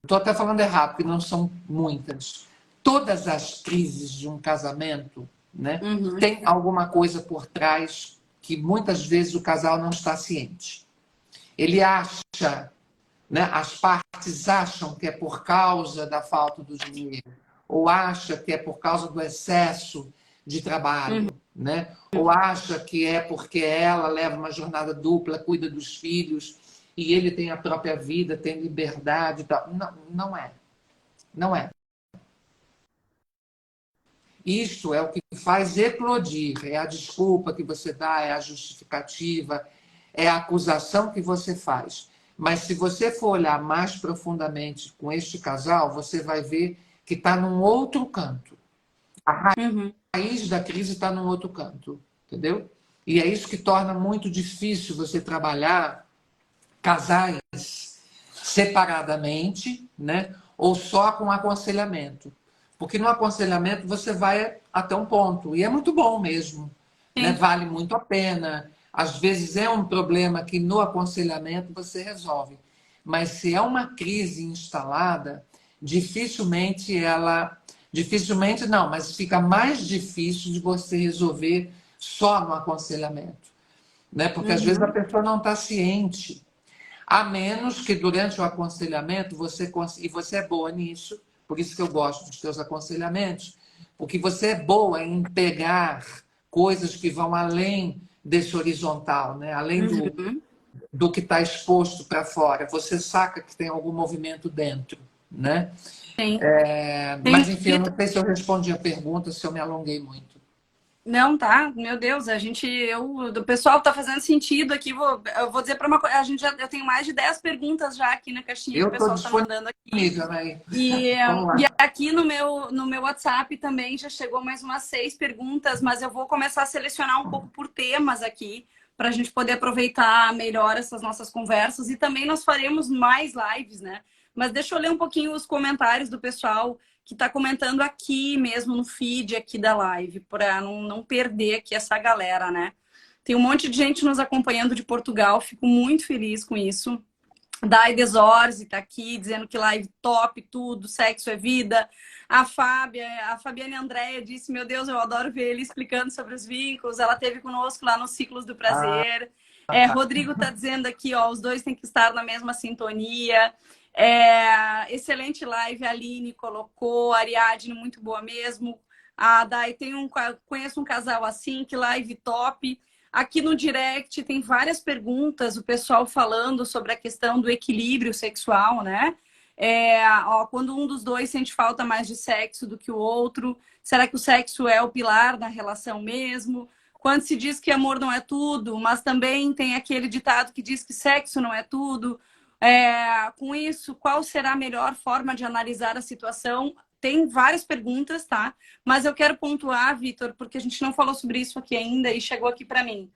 S2: Estou até falando errado, porque não são muitas. Todas as crises de um casamento, né, tem alguma coisa por trás que muitas vezes o casal não está ciente. Ele acha, né, as partes acham que é por causa da falta do dinheiro, ou acha que é por causa do excesso de trabalho, né? Ou acha que é porque ela leva uma jornada dupla, cuida dos filhos, e ele tem a própria vida, tem liberdade e tal. Não, não é. Não é. Isto é o que faz eclodir, é a desculpa que você dá, é a justificativa, é a acusação que você faz. Mas se você for olhar mais profundamente com este casal, você vai ver que está num outro canto. A raiz da crise está num outro canto, entendeu? E é isso que torna muito difícil você trabalhar casais separadamente, né? Ou só com aconselhamento. Porque no aconselhamento você vai até um ponto, e é muito bom mesmo, né? Vale muito a pena. Às vezes é um problema que no aconselhamento você resolve. Mas se é uma crise instalada, dificilmente ela... Dificilmente não, mas fica mais difícil de você resolver só no aconselhamento, né? Porque às vezes a pessoa não está ciente. A menos que durante o aconselhamento e você é boa nisso, por isso que eu gosto dos seus aconselhamentos, porque você é boa em pegar coisas que vão além desse horizontal, né? Além do que está exposto para fora. Você saca que tem algum movimento dentro, né?
S1: Sim.
S2: Mas, enfim, eu não sei se eu respondi a pergunta, se eu me alonguei muito.
S1: Não, tá? Meu Deus, o pessoal tá fazendo sentido aqui. Eu vou dizer para uma coisa, eu tenho mais de 10 perguntas já aqui na caixinha que o pessoal tá mandando aqui.
S2: Né?
S1: E aqui no meu WhatsApp também já chegou mais umas 6 perguntas, mas eu vou começar a selecionar um pouco por temas aqui, para a gente poder aproveitar melhor essas nossas conversas. E também nós faremos mais lives, né? Mas deixa eu ler um pouquinho os comentários do pessoal que está comentando aqui mesmo no feed aqui da live, para não perder aqui essa galera, né? Tem um monte de gente nos acompanhando de Portugal, fico muito feliz com isso. Dai Desorzi está aqui, dizendo que live top, tudo, sexo é vida. A Fabiane Andréia disse, meu Deus, eu adoro ver ele explicando sobre os vínculos. Ela esteve conosco lá nos Ciclos do Prazer. Rodrigo está dizendo aqui, ó, os dois têm que estar na mesma sintonia. Excelente live, a Aline colocou, a Ariadne, muito boa mesmo. A Dai, conheço um casal assim, que live top. Aqui no direct tem várias perguntas, o pessoal falando sobre a questão do equilíbrio sexual, né? Quando um dos dois sente falta mais de sexo do que o outro, será que o sexo é o pilar da relação mesmo? Quando se diz que amor não é tudo, mas também tem aquele ditado que diz que sexo não é tudo. Com isso, qual será a melhor forma de analisar a situação? Tem várias perguntas, tá? Mas eu quero pontuar, Vitor, porque a gente não falou sobre isso aqui ainda e chegou aqui para mim.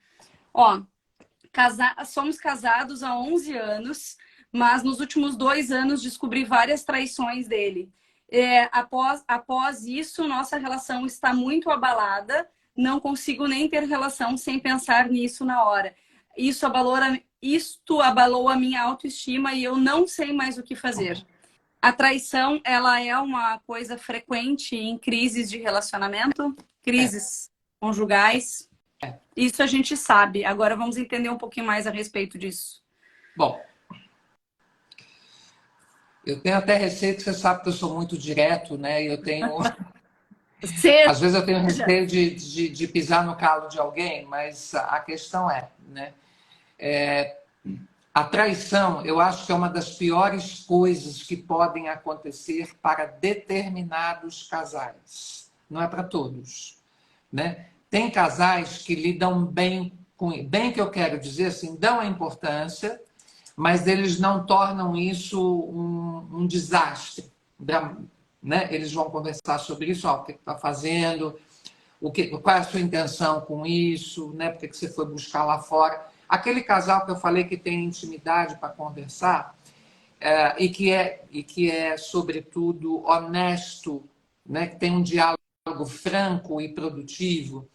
S1: Ó, somos casados há 11 anos, mas nos últimos 2 anos descobri várias traições dele. Após isso, nossa relação está muito abalada, não consigo nem ter relação sem pensar nisso na hora. Isto abalou a minha autoestima e eu não sei mais o que fazer. A traição, ela é uma coisa frequente em crises de relacionamento, crises conjugais. Isso a gente sabe. Agora vamos entender um pouquinho mais a respeito disso.
S2: Bom, eu tenho até receio, que você sabe que eu sou muito direto, né? Eu tenho... Às vezes eu tenho receio de pisar no calo de alguém, mas a questão né? A traição, eu acho que é uma das piores coisas que podem acontecer para determinados casais. não é para todos, né? Tem casais que lidam bem com... Bem que eu quero dizer assim, dão a importância, mas eles não tornam isso um desastre, né? Eles vão conversar sobre isso, ó, o que está fazendo, qual é a sua intenção com isso, né? Por que você foi buscar lá fora. Aquele casal que eu falei que tem intimidade para conversar, e que é, sobretudo, honesto, né? Que tem um diálogo franco e produtivo,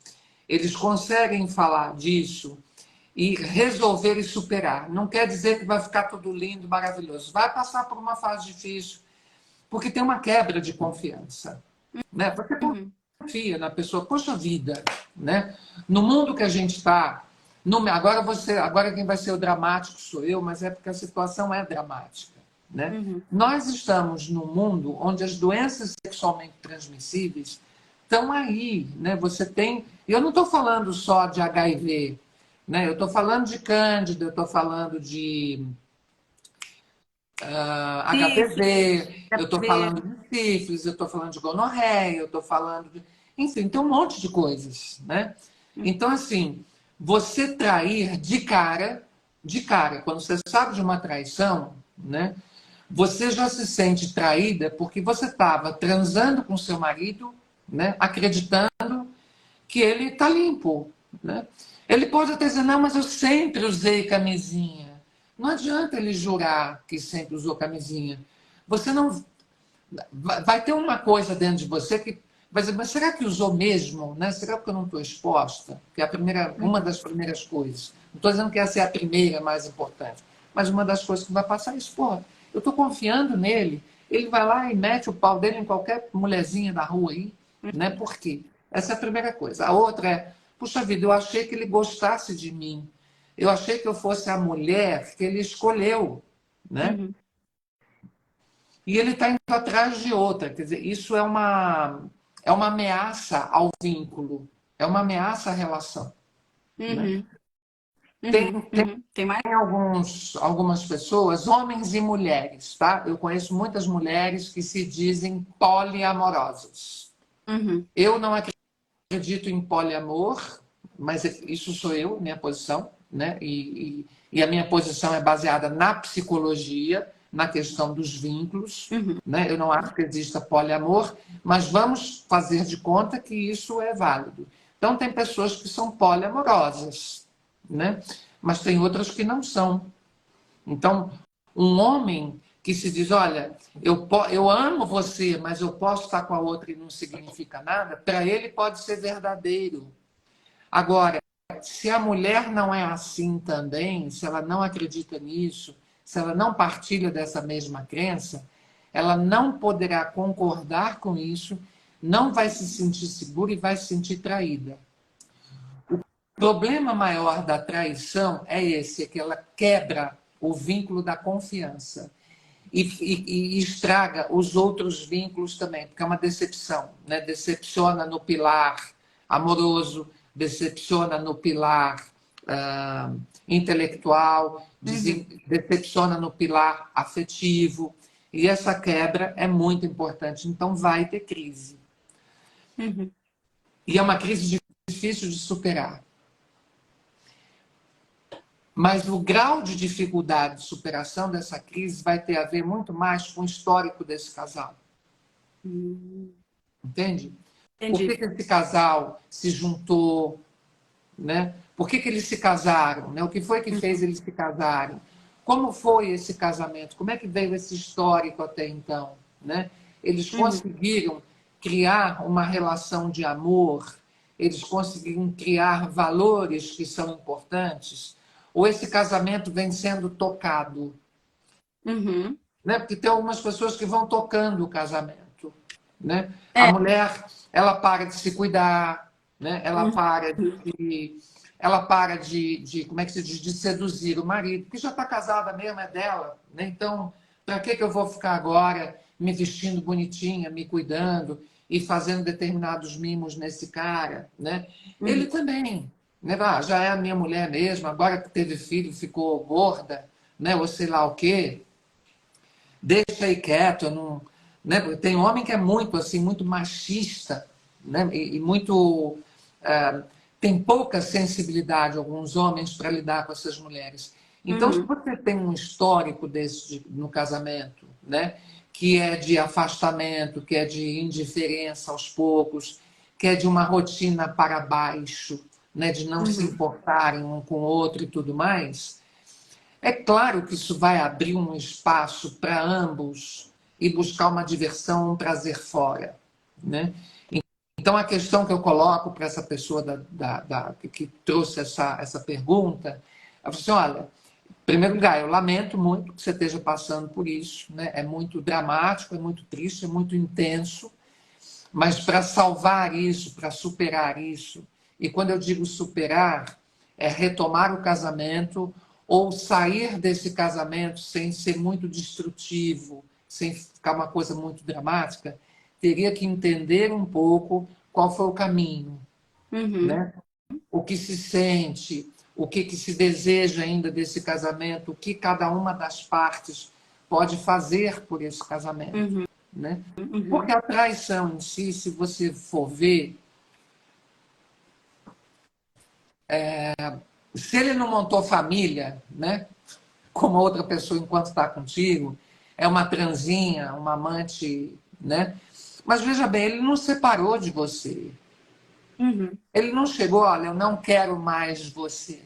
S2: eles conseguem falar disso e resolver e superar. Não quer dizer que vai ficar tudo lindo, maravilhoso. Vai passar por uma fase difícil, porque tem uma quebra de confiança, né? Você confia na pessoa, poxa vida, né? No mundo que a gente está, agora quem vai ser o dramático sou eu, mas é porque a situação é dramática, né? Nós estamos num mundo onde as doenças sexualmente transmissíveis estão aí, né? Você tem, eu não estou falando só de HIV, né? Eu estou falando de Cândida, eu estou falando de HPV, eu estou falando de sífilis, eu estou falando de gonorreia, eu estou falando de... Enfim, tem um monte de coisas, né? Então, assim, você trair de cara, quando você sabe de uma traição, né? Você já se sente traída porque você estava transando com seu marido, né? Acreditando que ele está limpo, né? Ele pode até dizer, não, mas eu sempre usei camisinha. Não adianta ele jurar que sempre usou camisinha. Você não... Vai ter uma coisa dentro de você que vai dizer, mas será que usou mesmo? Né? Será que eu não estou exposta? Que é uma das primeiras coisas. Não estou dizendo que essa é a primeira mais importante, mas uma das coisas que vai passar é isso. Pô, eu estou confiando nele. Ele vai lá e mete o pau dele em qualquer mulherzinha da rua aí. Né? Por quê? Essa é a primeira coisa. A outra é, puxa vida, eu achei que ele gostasse de mim. Eu achei que eu fosse a mulher que ele escolheu, né? E ele está indo atrás de outra. Quer dizer, isso é uma ameaça ao vínculo, é uma ameaça à relação. Né?
S1: Tem mais?
S2: Tem algumas pessoas, homens e mulheres, tá? Eu conheço muitas mulheres que se dizem poliamorosas. Eu não acredito em poliamor, mas isso sou eu, minha posição, né? E a minha posição é baseada na psicologia, na questão dos vínculos, né? Eu não acho que exista poliamor, mas vamos fazer de conta que isso é válido. Então, tem pessoas que são poliamorosas, né? Mas tem outras que não são. Então, um homem que se diz, olha, eu amo você, mas eu posso estar com a outra e não significa nada, para ele pode ser verdadeiro. Agora, se a mulher não é assim também, se ela não acredita nisso, se ela não partilha dessa mesma crença, ela não poderá concordar com isso, não vai se sentir segura e vai se sentir traída. O problema maior da traição é esse, é que ela quebra o vínculo da confiança e estraga os outros vínculos também, porque é uma decepção, né? Decepciona no pilar amoroso, decepciona no pilar intelectual, decepciona no pilar afetivo, e essa quebra é muito importante, então vai ter crise. E é uma crise difícil de superar. Mas o grau de dificuldade de superação dessa crise vai ter a ver muito mais com o histórico desse casal. Entende? Por que esse casal se juntou? Né? Por que eles se casaram? Né? O que foi que fez eles se casarem? Como foi esse casamento? Como é que veio esse histórico até então? Né? Eles conseguiram criar uma relação de amor? Eles conseguiram criar valores que são importantes? Ou esse casamento vem sendo tocado? Né? Porque tem algumas pessoas que vão tocando o casamento. Né? A mulher, ela para de se cuidar, né? Ela para de como é que se diz, de seduzir o marido, que já está casada mesmo, é dela. Né? Então, para que eu vou ficar agora me vestindo bonitinha, me cuidando e fazendo determinados mimos nesse cara? Né? Ele também. Né? Já é a minha mulher mesmo, agora que teve filho, ficou gorda, né? Ou sei lá o quê. Deixa aí quieto, eu não... Né? Tem homem que é muito assim, muito machista, né? E muito tem pouca sensibilidade alguns homens para lidar com essas mulheres. Então, se você tem um histórico desse no casamento, né, que é de afastamento, que é de indiferença aos poucos, que é de uma rotina para baixo, né, de não se importarem um com o outro e tudo mais, é claro que isso vai abrir um espaço para ambos e buscar uma diversão, um prazer fora, né? Então, a questão que eu coloco para essa pessoa que trouxe essa pergunta, é assim, olha, em primeiro lugar, eu lamento muito que você esteja passando por isso, né? É muito dramático, é muito triste, é muito intenso, mas para salvar isso, para superar isso, e quando eu digo superar, é retomar o casamento ou sair desse casamento sem ser muito destrutivo, sem ficar uma coisa muito dramática, teria que entender um pouco qual foi o caminho, né? O que se sente, o que se deseja ainda desse casamento, o que cada uma das partes pode fazer por esse casamento, né? Porque a traição em si, se você for ver, se ele não montou família, né, com uma outra pessoa enquanto está contigo, é uma transinha, uma amante, né? Mas veja bem, ele não separou de você. Ele não chegou, olha, eu não quero mais você.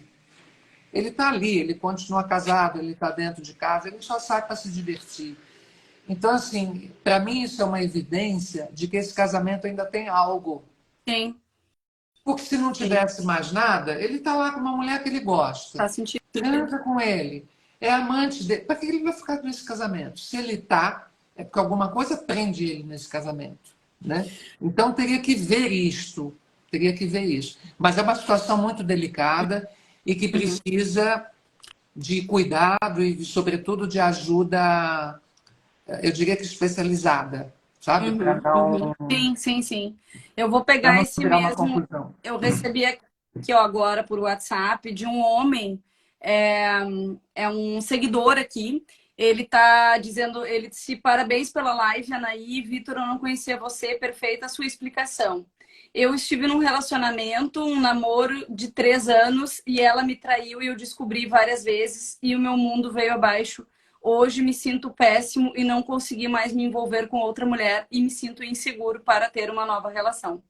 S2: Ele está ali, ele continua casado, ele está dentro de casa, ele só sai para se divertir. Então, assim, para mim isso é uma evidência de que esse casamento ainda tem algo.
S1: Sim.
S2: Porque se não tivesse mais nada, ele está lá com uma mulher que ele gosta.
S1: Faz sentido.
S2: Transa com ele. É amante dele. Para que ele vai ficar nesse casamento? Se ele está, é porque alguma coisa prende ele nesse casamento, né? Então teria que ver isto. Teria que ver isso. Mas é uma situação muito delicada e que precisa de cuidado e, sobretudo, de ajuda, eu diria que especializada, sabe? Para não,
S1: Sim. Eu vou
S2: para
S1: pegar
S2: não
S1: esse
S2: virar uma
S1: mesmo.
S2: confusão.
S1: Eu recebi aqui, ó, agora por WhatsApp de um homem, é um seguidor aqui. Ele tá dizendo, ele disse: parabéns pela live, Anaí. Vitor, eu não conhecia você, perfeita a sua explicação. Eu estive num relacionamento, um namoro de 3 anos, e ela me traiu e eu descobri várias vezes, e o meu mundo veio abaixo. Hoje me sinto péssimo e não consegui mais me envolver com outra mulher e me sinto inseguro para ter uma nova relação.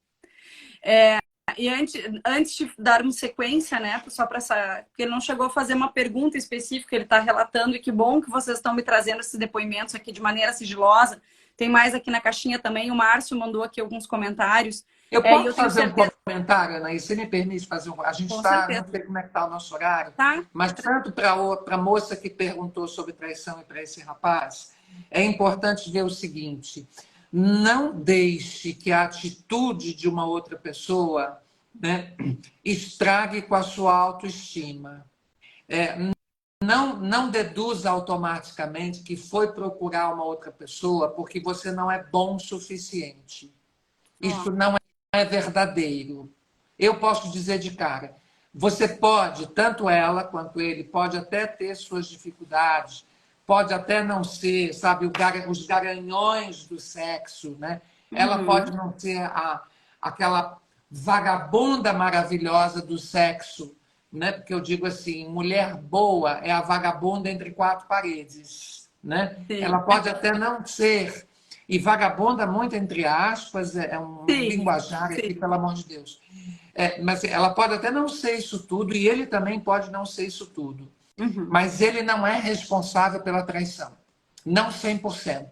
S1: E antes de darmos sequência, né, só para essa, porque ele não chegou a fazer uma pergunta específica, ele está relatando, e que bom que vocês estão me trazendo esses depoimentos aqui de maneira sigilosa. Tem mais aqui na caixinha também, o Márcio mandou aqui alguns comentários.
S2: Eu
S1: E
S2: posso
S1: eu tenho
S2: fazer
S1: certeza...
S2: um comentário, Anaí? Você me permite fazer um... A gente
S1: Com
S2: está,
S1: certeza.
S2: não sei como é que está o nosso horário,
S1: Tá.
S2: mas tanto para a moça que perguntou sobre traição e para esse rapaz, é importante ver o seguinte: não deixe que a atitude de uma outra pessoa, né, estrague com a sua autoestima. Não deduza automaticamente que foi procurar uma outra pessoa porque você não é bom o suficiente. Isso não é verdadeiro. Eu posso dizer de cara, você pode, tanto ela quanto ele, pode até ter suas dificuldades, pode até não ser, sabe, os garanhões do sexo, né? Ela pode não ser aquela vagabunda maravilhosa do sexo, né? Porque eu digo assim, mulher boa é a vagabunda entre 4 paredes, né?
S1: Sim.
S2: Ela pode até não ser, e vagabunda, muito entre aspas, é um linguajar aqui, pelo amor de Deus. Mas ela pode até não ser isso tudo, e ele também pode não ser isso tudo. Mas ele não é responsável pela traição. Não 100%.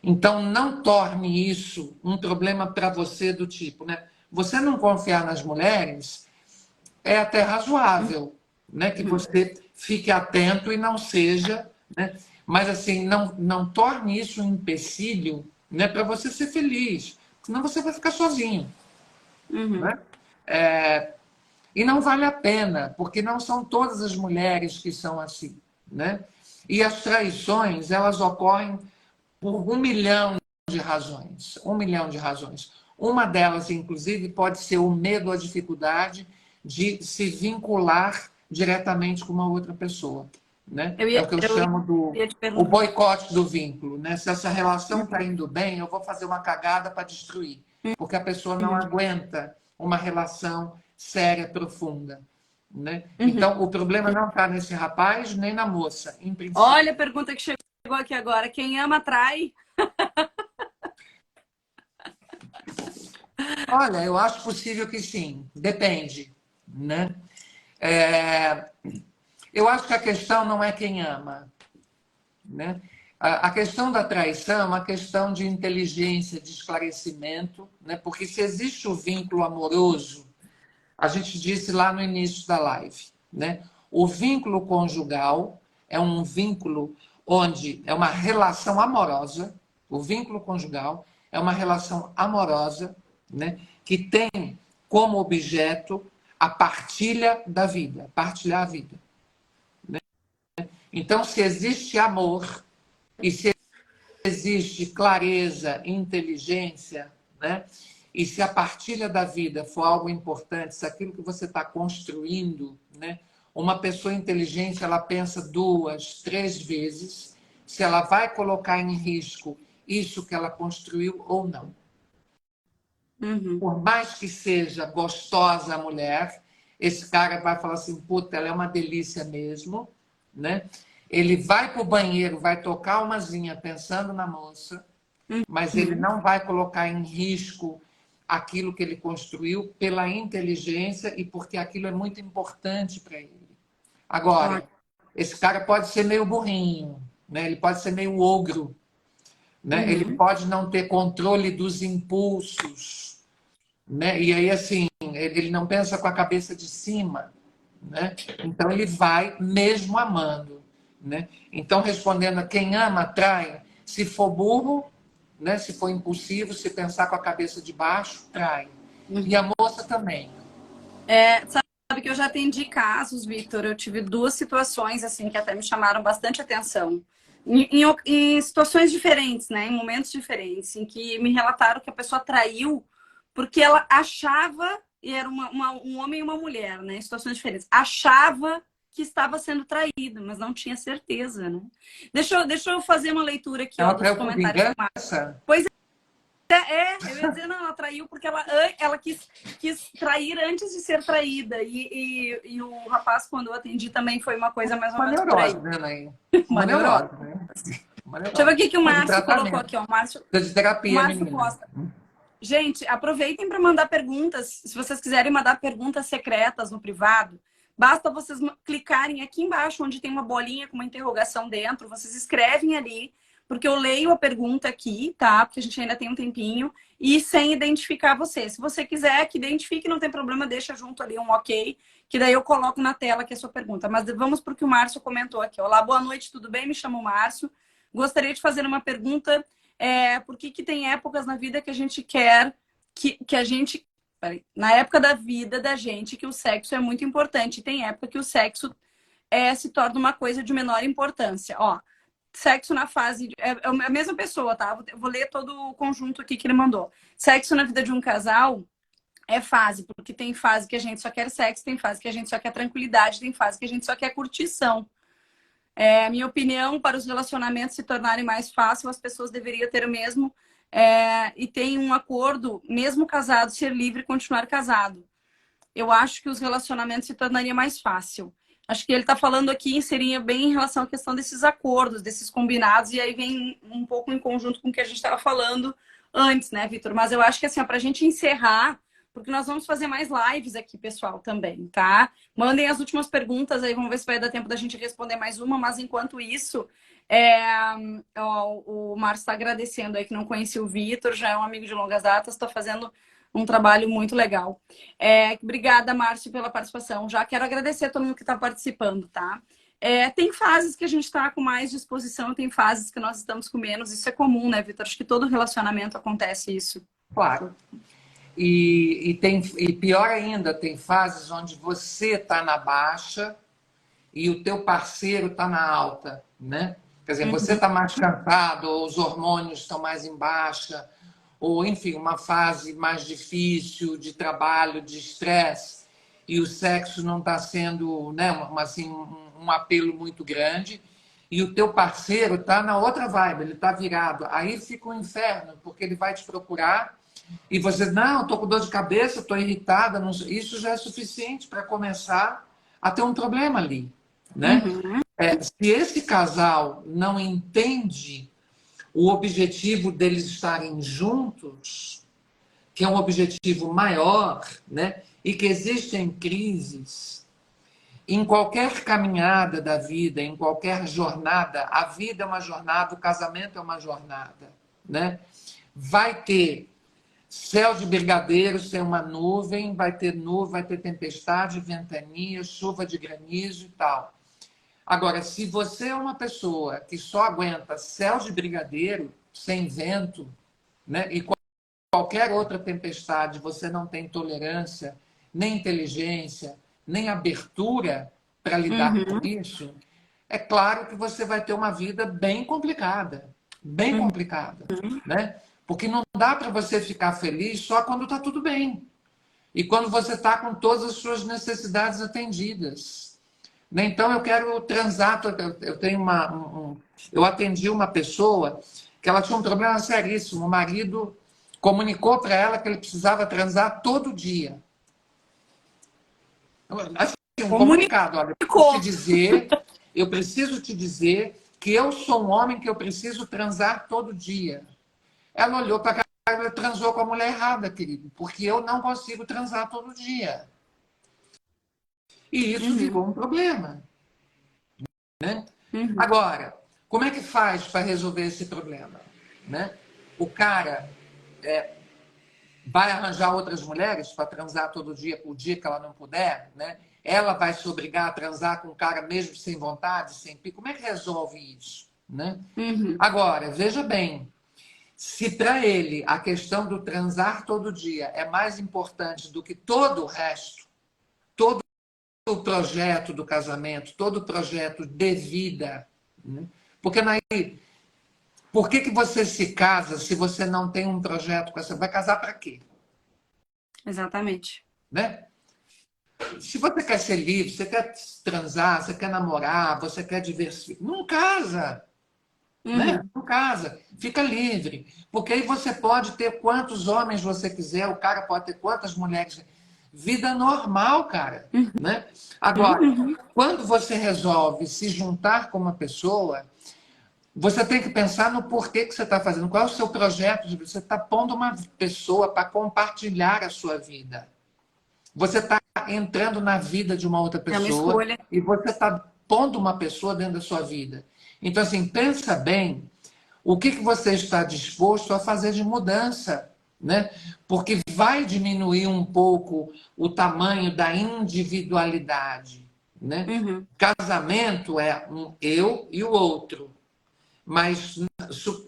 S2: Então, não torne isso um problema para você do tipo, né? Você não confiar nas mulheres é até razoável, né? Que você fique atento e não seja, né? Mas assim, não torne isso um empecilho, né, para você ser feliz, senão você vai ficar sozinho, né? E não vale a pena, porque não são todas as mulheres que são assim, né? E as traições, elas ocorrem por 1 milhão de razões, 1 milhão de razões. Uma delas, inclusive, pode ser o medo, a dificuldade de se vincular diretamente com uma outra pessoa, né? É o que eu chamo o boicote do vínculo, né? Se essa relação está indo bem, eu vou fazer uma cagada para destruir. porque a pessoa não aguenta uma relação séria, profunda. Né? Então, o problema não está nesse rapaz nem na moça, em princípio.
S1: Olha a pergunta que chegou aqui agora. Quem ama, trai?
S2: Olha, eu acho possível que sim, depende. Né? Eu acho que a questão não é quem ama. Né? A questão da traição é uma questão de inteligência, de esclarecimento, né? Porque se existe o vínculo amoroso, a gente disse lá no início da live, né? O vínculo conjugal é um vínculo onde é uma relação amorosa, o vínculo conjugal é uma relação amorosa, né? Que tem como objeto a partilha da vida, partilhar a vida. Né? Então, se existe amor e se existe clareza, inteligência, né? E se a partilha da vida for algo importante, se aquilo que você está construindo, né? Uma pessoa inteligente, ela pensa 2, 3 vezes se ela vai colocar em risco isso que ela construiu ou não. Por mais que seja gostosa a mulher, esse cara vai falar assim, puta, ela é uma delícia mesmo, né? Ele vai para o banheiro, vai tocar uma zinha pensando na moça, mas ele não vai colocar em risco aquilo que ele construiu pela inteligência e porque aquilo é muito importante para ele. Agora, esse cara pode ser meio burrinho, né? Ele pode ser meio ogro, né? Ele pode não ter controle dos impulsos, né? E aí, assim, ele não pensa com a cabeça de cima, né? Então, ele vai mesmo amando, né? Então, respondendo a quem ama, trai. Se for burro, né? Se for impulsivo, se pensar com a cabeça de baixo, trai. E a moça também.
S1: Sabe que eu já atendi casos, Vitor. Eu tive 2 situações assim que até me chamaram bastante atenção. Em situações diferentes, né? Em momentos diferentes, em que me relataram que a pessoa traiu porque ela achava, e era um homem e uma mulher, né? Em situações diferentes, achava que estava sendo traído, mas não tinha certeza, né? Deixa eu fazer uma leitura aqui, ó,
S2: Ela
S1: dos
S2: traiu por
S1: comentários do Marcos.
S2: vingança?
S1: Pois eu ia dizer, não, ela traiu porque ela quis trair antes de ser traída. E o rapaz, quando eu atendi, também foi uma coisa mais ou
S2: Uma
S1: menos por aí.
S2: neurose, né, Nain?
S1: Uma
S2: Uma
S1: neurose.
S2: neurose, né? Uma
S1: Deixa eu ver
S2: neurose.
S1: o que o
S2: De
S1: Márcio colocou
S2: tratamento.
S1: aqui, ó.
S2: De
S1: O
S2: terapia,
S1: Márcio
S2: menina.
S1: Costa. Gente, aproveitem para mandar perguntas. Se vocês quiserem mandar perguntas secretas no privado, basta vocês clicarem aqui embaixo, onde tem uma bolinha com uma interrogação dentro. Vocês escrevem ali, porque eu leio a pergunta aqui, tá? Porque a gente ainda tem um tempinho. E sem identificar você. Se você quiser que identifique, não tem problema, deixa junto ali um ok, que daí eu coloco na tela que é a sua pergunta. Mas vamos para o que o Márcio comentou aqui. Olá, boa noite, tudo bem? Me chamo Márcio. Gostaria de fazer uma pergunta. Por que tem épocas na vida que a gente quer que a gente... Na época da vida da gente, que o sexo é muito importante. E tem época que o sexo se torna uma coisa de menor importância. Ó, sexo na fase... É a mesma pessoa, tá? Vou ler todo o conjunto aqui que ele mandou. Sexo na vida de um casal é fase, porque tem fase que a gente só quer sexo, tem fase que a gente só quer tranquilidade, tem fase que a gente só quer curtição. Minha opinião, para os relacionamentos se tornarem mais fáceis, as pessoas deveriam ter o mesmo e tem um acordo, mesmo casado, ser livre e continuar casado. Eu acho que os relacionamentos se tornariam mais fácil. Acho que ele está falando aqui, seria bem em relação à questão desses acordos, desses combinados, e aí vem um pouco em conjunto com o que a gente estava falando antes, né, Vitor? Mas eu acho que assim, para a gente encerrar, porque nós vamos fazer mais lives aqui, pessoal, também, tá? Mandem as últimas perguntas aí, vamos ver se vai dar tempo da gente responder mais uma, mas enquanto isso, o Márcio está agradecendo aí que não conhecia o Vitor, já é um amigo de longas datas, está fazendo um trabalho muito legal. Obrigada, Márcio, pela participação. Já quero agradecer a todo mundo que está participando, tá? Tem fases que a gente está com mais disposição, tem fases que nós estamos com menos. Isso é comum, né, Vitor? Acho que todo relacionamento acontece isso.
S2: Claro. E pior ainda, tem fases onde você está na baixa e o teu parceiro está na alta, né? Quer dizer, você está mais cansado, ou os hormônios estão mais em baixa, ou, enfim, uma fase mais difícil de trabalho, de estresse, e o sexo não está sendo, né, assim, um apelo muito grande, e o teu parceiro está na outra vibe, ele está virado. Aí fica um inferno, porque ele vai te procurar E você, não, estou com dor de cabeça, estou irritada, não... isso já é suficiente para começar a ter um problema ali, né?
S1: Uhum.
S2: Se esse casal não entende o objetivo deles estarem juntos, que é um objetivo maior, né? E que existem crises em qualquer caminhada da vida, em qualquer jornada, a vida é uma jornada, o casamento é uma jornada, né? Vai ter céu de brigadeiros, tem uma nuvem, vai ter tempestade, ventania, chuva de granizo e tal. Agora, se você é uma pessoa que só aguenta céu de brigadeiro, sem vento, né? E qualquer outra tempestade, você não tem tolerância, nem inteligência, nem abertura para lidar com
S1: Uhum.
S2: isso, é claro que você vai ter uma vida bem
S1: Uhum.
S2: complicada, né? Porque não dá para você ficar feliz só quando está tudo bem e quando você está com todas as suas necessidades atendidas, né? Então eu quero transar, eu tenho eu atendi uma pessoa que ela tinha um problema seríssimo, o marido comunicou para ela que ele precisava transar todo dia. Assim, um comunicado, olha,
S1: Comunicou.
S2: eu preciso te dizer que eu sou um homem que eu preciso transar todo dia. Ela olhou para cara e transou com a mulher errada, querido, porque eu não consigo transar todo dia. E isso
S1: Uhum.
S2: virou um problema, né?
S1: Uhum.
S2: Agora, como é que faz para resolver esse problema, né? O cara vai arranjar outras mulheres para transar todo dia, por dia que ela não puder, né? Ela vai se obrigar a transar com o cara mesmo sem vontade, sem pico. Como é que resolve isso, né?
S1: Uhum.
S2: Agora, veja bem, se para ele a questão do transar todo dia é mais importante do que todo o resto, todo o projeto do casamento, todo o projeto de vida, né? Porque por que você se casa se você não tem um projeto com essa? Vai casar para quê?
S1: Exatamente.
S2: Né? Se você quer ser livre, você quer transar, você quer namorar, você quer diversificar, não casa, né?
S1: Uhum.
S2: Não casa, fica livre. Porque aí você pode ter quantos homens você quiser, o cara pode ter quantas mulheres. Vida normal, cara, né? Agora,
S1: Uhum.
S2: quando você resolve se juntar com uma pessoa, você tem que pensar no porquê que você está fazendo, qual é o seu projeto de vida. Você está pondo uma pessoa para compartilhar a sua vida. Você está entrando na vida de uma outra
S1: É uma
S2: pessoa
S1: escolha.
S2: e você está pondo uma pessoa dentro da sua vida. Então, assim, pensa bem o que você está disposto a fazer de mudança, né? Porque vai diminuir um pouco o tamanho da individualidade, né?
S1: Uhum.
S2: Casamento é um eu e o outro, mas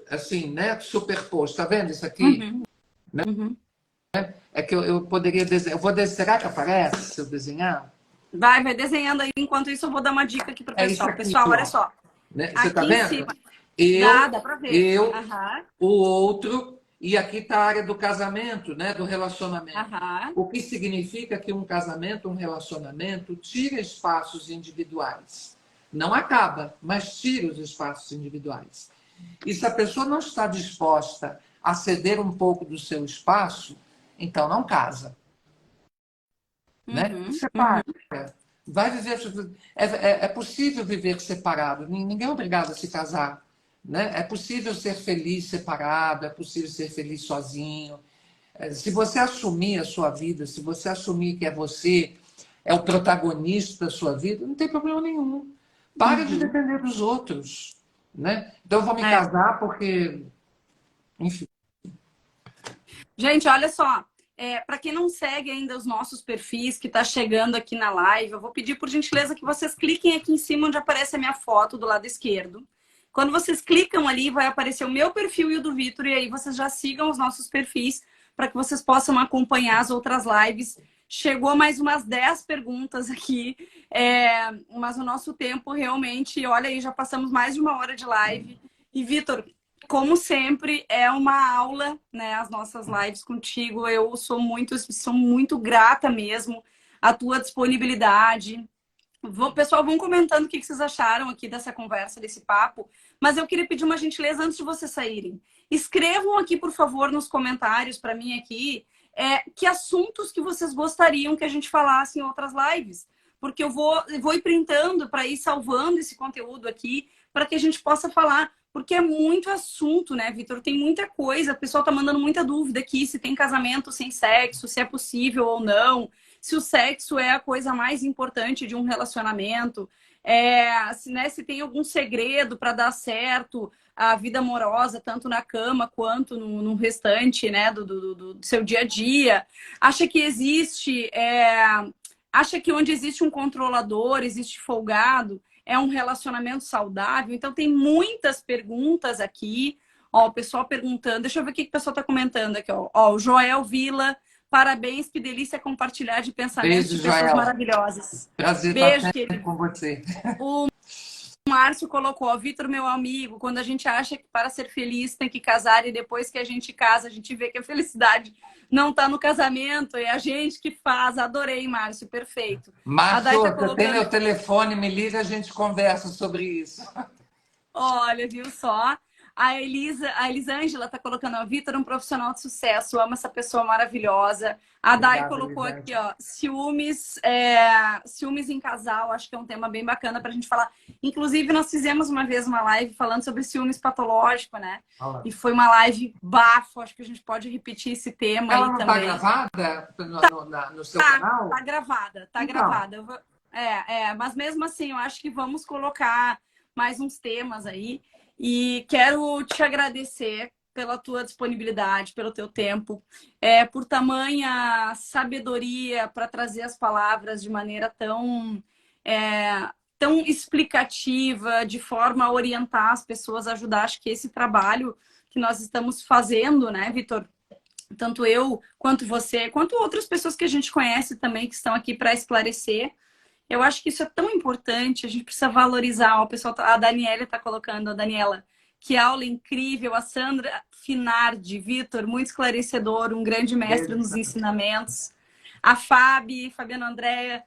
S2: assim, né? Superposto. Tá vendo isso aqui?
S1: Uhum. Uhum.
S2: É que eu poderia desenhar. Eu vou desenhar. Será que aparece se eu desenhar?
S1: Vai desenhando aí. Enquanto isso, eu vou dar uma dica aqui pro
S2: É isso
S1: pessoal.
S2: aqui,
S1: Pessoal, olha
S2: ó.
S1: só.
S2: Né? Você está
S1: Aqui em
S2: vendo?
S1: cima.
S2: Eu,
S1: Dá pra ver.
S2: eu,
S1: Aham.
S2: o outro, e aqui está a área do casamento, né? Do relacionamento.
S1: Aham.
S2: O que significa que um casamento, um relacionamento, tira espaços individuais. Não acaba, mas tira os espaços individuais. E se a pessoa não está disposta a ceder um pouco do seu espaço, então não casa, né?
S1: Uhum.
S2: Separa.
S1: Uhum.
S2: Vai viver. É possível viver separado. Ninguém é obrigado a se casar. Né? É possível ser feliz separado, é possível ser feliz sozinho. Se você assumir a sua vida, se você assumir que é você, é o protagonista da sua vida, não tem problema nenhum. Para de
S1: Uhum.
S2: depender dos outros. Né? Então eu vou me
S1: É.
S2: casar porque, enfim.
S1: Gente, olha só. Para quem não segue ainda os nossos perfis, que está chegando aqui na live, eu vou pedir por gentileza que vocês cliquem aqui em cima onde aparece a minha foto do lado esquerdo. Quando vocês clicam ali, vai aparecer o meu perfil e o do Vitor, e aí vocês já sigam os nossos perfis para que vocês possam acompanhar as outras lives. Chegou mais umas 10 perguntas aqui, mas o nosso tempo realmente, olha aí, já passamos mais de 1 hora de live. E, Vitor, como sempre, é uma aula, né? As nossas lives contigo. Eu sou muito grata mesmo à tua disponibilidade, Pessoal, vão comentando o que vocês acharam aqui dessa conversa, desse papo. Mas eu queria pedir uma gentileza antes de vocês saírem. Escrevam aqui, por favor, nos comentários para mim aqui, que assuntos que vocês gostariam que a gente falasse em outras lives. Porque eu vou ir printando para ir salvando esse conteúdo aqui para que a gente possa falar. Porque é muito assunto, né, Vitor? Tem muita coisa. O pessoal tá mandando muita dúvida aqui se tem casamento sem sexo, se é possível ou não, se o sexo é a coisa mais importante de um relacionamento, se tem algum segredo para dar certo a vida amorosa, tanto na cama quanto no restante, né, do seu dia a dia. Acha que existe, acha que onde existe um controlador, existe folgado, é um relacionamento saudável? Então tem muitas perguntas aqui. Ó, o pessoal perguntando, deixa eu ver o que o pessoal está comentando aqui, ó. Ó, o Joel Vila, parabéns, que delícia compartilhar de pensamentos
S2: Beijo,
S1: de pessoas
S2: Joel.
S1: maravilhosas.
S2: Prazer
S1: Beijo,
S2: estar
S1: querido.
S2: com você.
S1: O Márcio colocou, ó, Vitor, meu amigo, quando a gente acha que para ser feliz tem que casar e depois que a gente casa, a gente vê que a felicidade não está no casamento, é a gente que faz. Adorei, Márcio, perfeito. A Dai
S2: Márcio,
S1: tá
S2: você
S1: colocando...
S2: tem meu telefone, me liga, a gente conversa sobre isso.
S1: Olha, viu só? A Elisângela está colocando, ó, Vitor, um profissional de sucesso, amo essa pessoa maravilhosa. A Dai
S2: Obrigado,
S1: colocou aqui,
S2: Elisângela.
S1: ó, ciúmes em casal, acho que é um tema bem bacana para a gente falar. Inclusive, nós fizemos uma vez uma live falando sobre ciúmes patológico, né?
S2: Olá.
S1: E foi uma live bafo, acho que a gente pode repetir esse tema
S2: Ela
S1: aí
S2: não está
S1: também.
S2: gravada no seu canal?
S1: Tá gravada, tá
S2: Então.
S1: gravada. Mas mesmo assim, eu acho que vamos colocar mais uns temas aí. E quero te agradecer pela tua disponibilidade, pelo teu tempo, por tamanha sabedoria para trazer as palavras de maneira tão explicativa, de forma a orientar as pessoas, a ajudar. Acho que esse trabalho que nós estamos fazendo, né, Vitor? Tanto eu, quanto você, quanto outras pessoas que a gente conhece também, que estão aqui para esclarecer. Eu acho que isso é tão importante, a gente precisa valorizar. O pessoal, a Daniela está colocando, a Daniela, que aula incrível. A Sandra Finardi, Vitor, muito esclarecedor, um grande mestre nos ensinamentos. A Fabiana Andréa,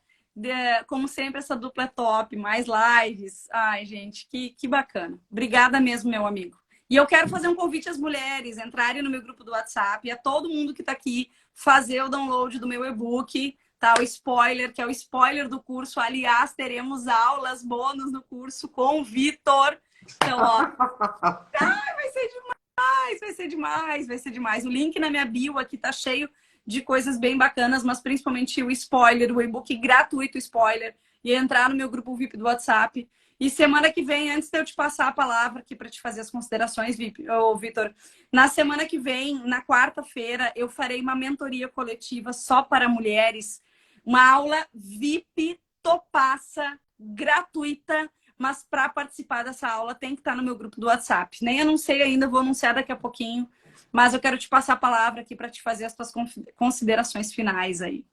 S1: como sempre, essa dupla é top, mais lives. Ai, gente, que bacana. Obrigada mesmo, meu amigo. E eu quero fazer um convite às mulheres entrarem no meu grupo do WhatsApp, e a todo mundo que está aqui fazer o download do meu e-book, tá? O spoiler, que é o spoiler do curso. Aliás, teremos aulas bônus no curso com o Vitor. Então, ó, vai ser demais, vai ser demais, vai ser demais. O link na minha bio aqui tá cheio de coisas bem bacanas, mas principalmente o spoiler, o e-book gratuito spoiler, e entrar no meu grupo VIP do WhatsApp. E semana que vem, antes de eu te passar a palavra aqui para te fazer as considerações, Vitor, na semana que vem, na quarta-feira, eu farei uma mentoria coletiva só para mulheres, uma aula VIP topaça, gratuita, mas para participar dessa aula tem que estar no meu grupo do WhatsApp. Nem anunciei ainda, vou anunciar daqui a pouquinho, mas eu quero te passar a palavra aqui para te fazer as tuas considerações finais aí.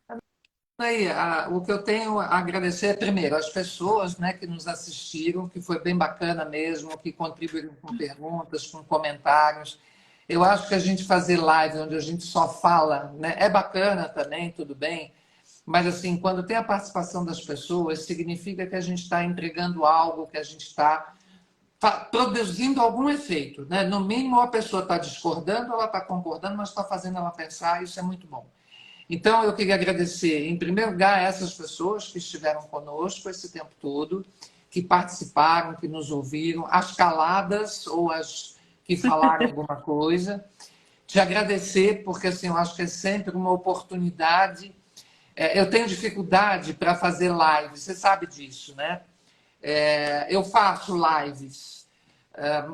S2: Aí, o que eu tenho a agradecer é, primeiro, as pessoas, né, que nos assistiram, que foi bem bacana mesmo, que contribuíram com perguntas, com comentários. Eu acho que a gente fazer live onde a gente só fala, né, é bacana também, tudo bem, mas assim, quando tem a participação das pessoas, significa que a gente está entregando algo, que a gente está produzindo algum efeito, né? No mínimo, a pessoa está discordando, ela está concordando, mas está fazendo ela pensar, isso é muito bom. Então, eu queria agradecer, em primeiro lugar, a essas pessoas que estiveram conosco esse tempo todo, que participaram, que nos ouviram, as caladas ou as que falaram alguma coisa. Te agradecer, porque assim, eu acho que é sempre uma oportunidade. Eu tenho dificuldade para fazer lives, você sabe disso, né? Eu faço lives.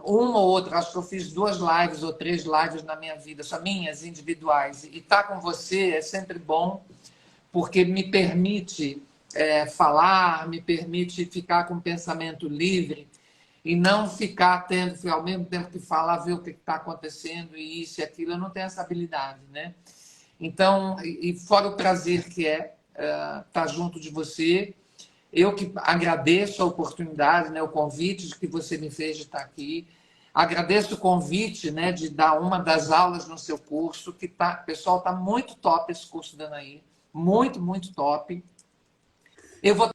S2: Uma ou outra, acho que eu fiz 2 lives ou 3 lives na minha vida, só minhas, individuais. E estar com você é sempre bom, porque me permite falar, me permite ficar com o pensamento livre e não ficar tendo, ao mesmo tempo que falar, ver o que está acontecendo e isso e aquilo. Eu não tenho essa habilidade, né? Então, e fora o prazer que estar junto de você, eu que agradeço a oportunidade, né, o convite que você me fez de estar aqui. Agradeço o convite, né, de dar uma das aulas no seu curso, que pessoal, está muito top esse curso da Anaí. Muito, muito top. Eu vou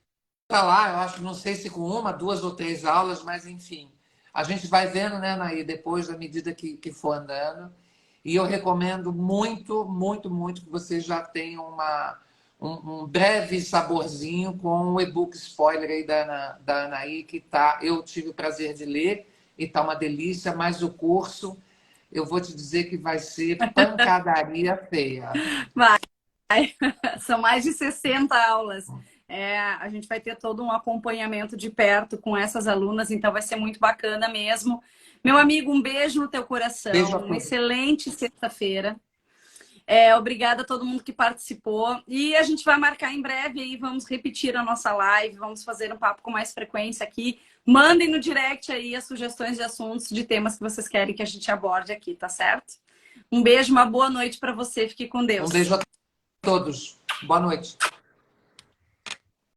S2: lá, eu acho, não sei se com uma, duas ou três aulas, mas enfim. A gente vai vendo, né, Naí, depois, à medida que for andando. E eu recomendo muito, muito, muito que você já tenha um breve saborzinho com o e-book spoiler aí da Anaí, que tá, eu tive o prazer de ler e tá uma delícia, mas o curso, eu vou te dizer que vai ser pancadaria feia.
S1: Vai. São mais de 60 aulas. A gente vai ter todo um acompanhamento de perto com essas alunas, então vai ser muito bacana mesmo. Meu amigo, um beijo no teu
S2: Beijo
S1: coração,
S2: a
S1: uma
S2: todos.
S1: excelente sexta-feira. Obrigada a todo mundo que participou. E a gente vai marcar em breve aí, vamos repetir a nossa live, vamos fazer um papo com mais frequência aqui. Mandem no direct aí as sugestões de assuntos, de temas que vocês querem que a gente aborde aqui, tá certo? Um beijo, uma boa noite para você. Fique com
S2: Um
S1: Deus.
S2: beijo a todos. Boa noite.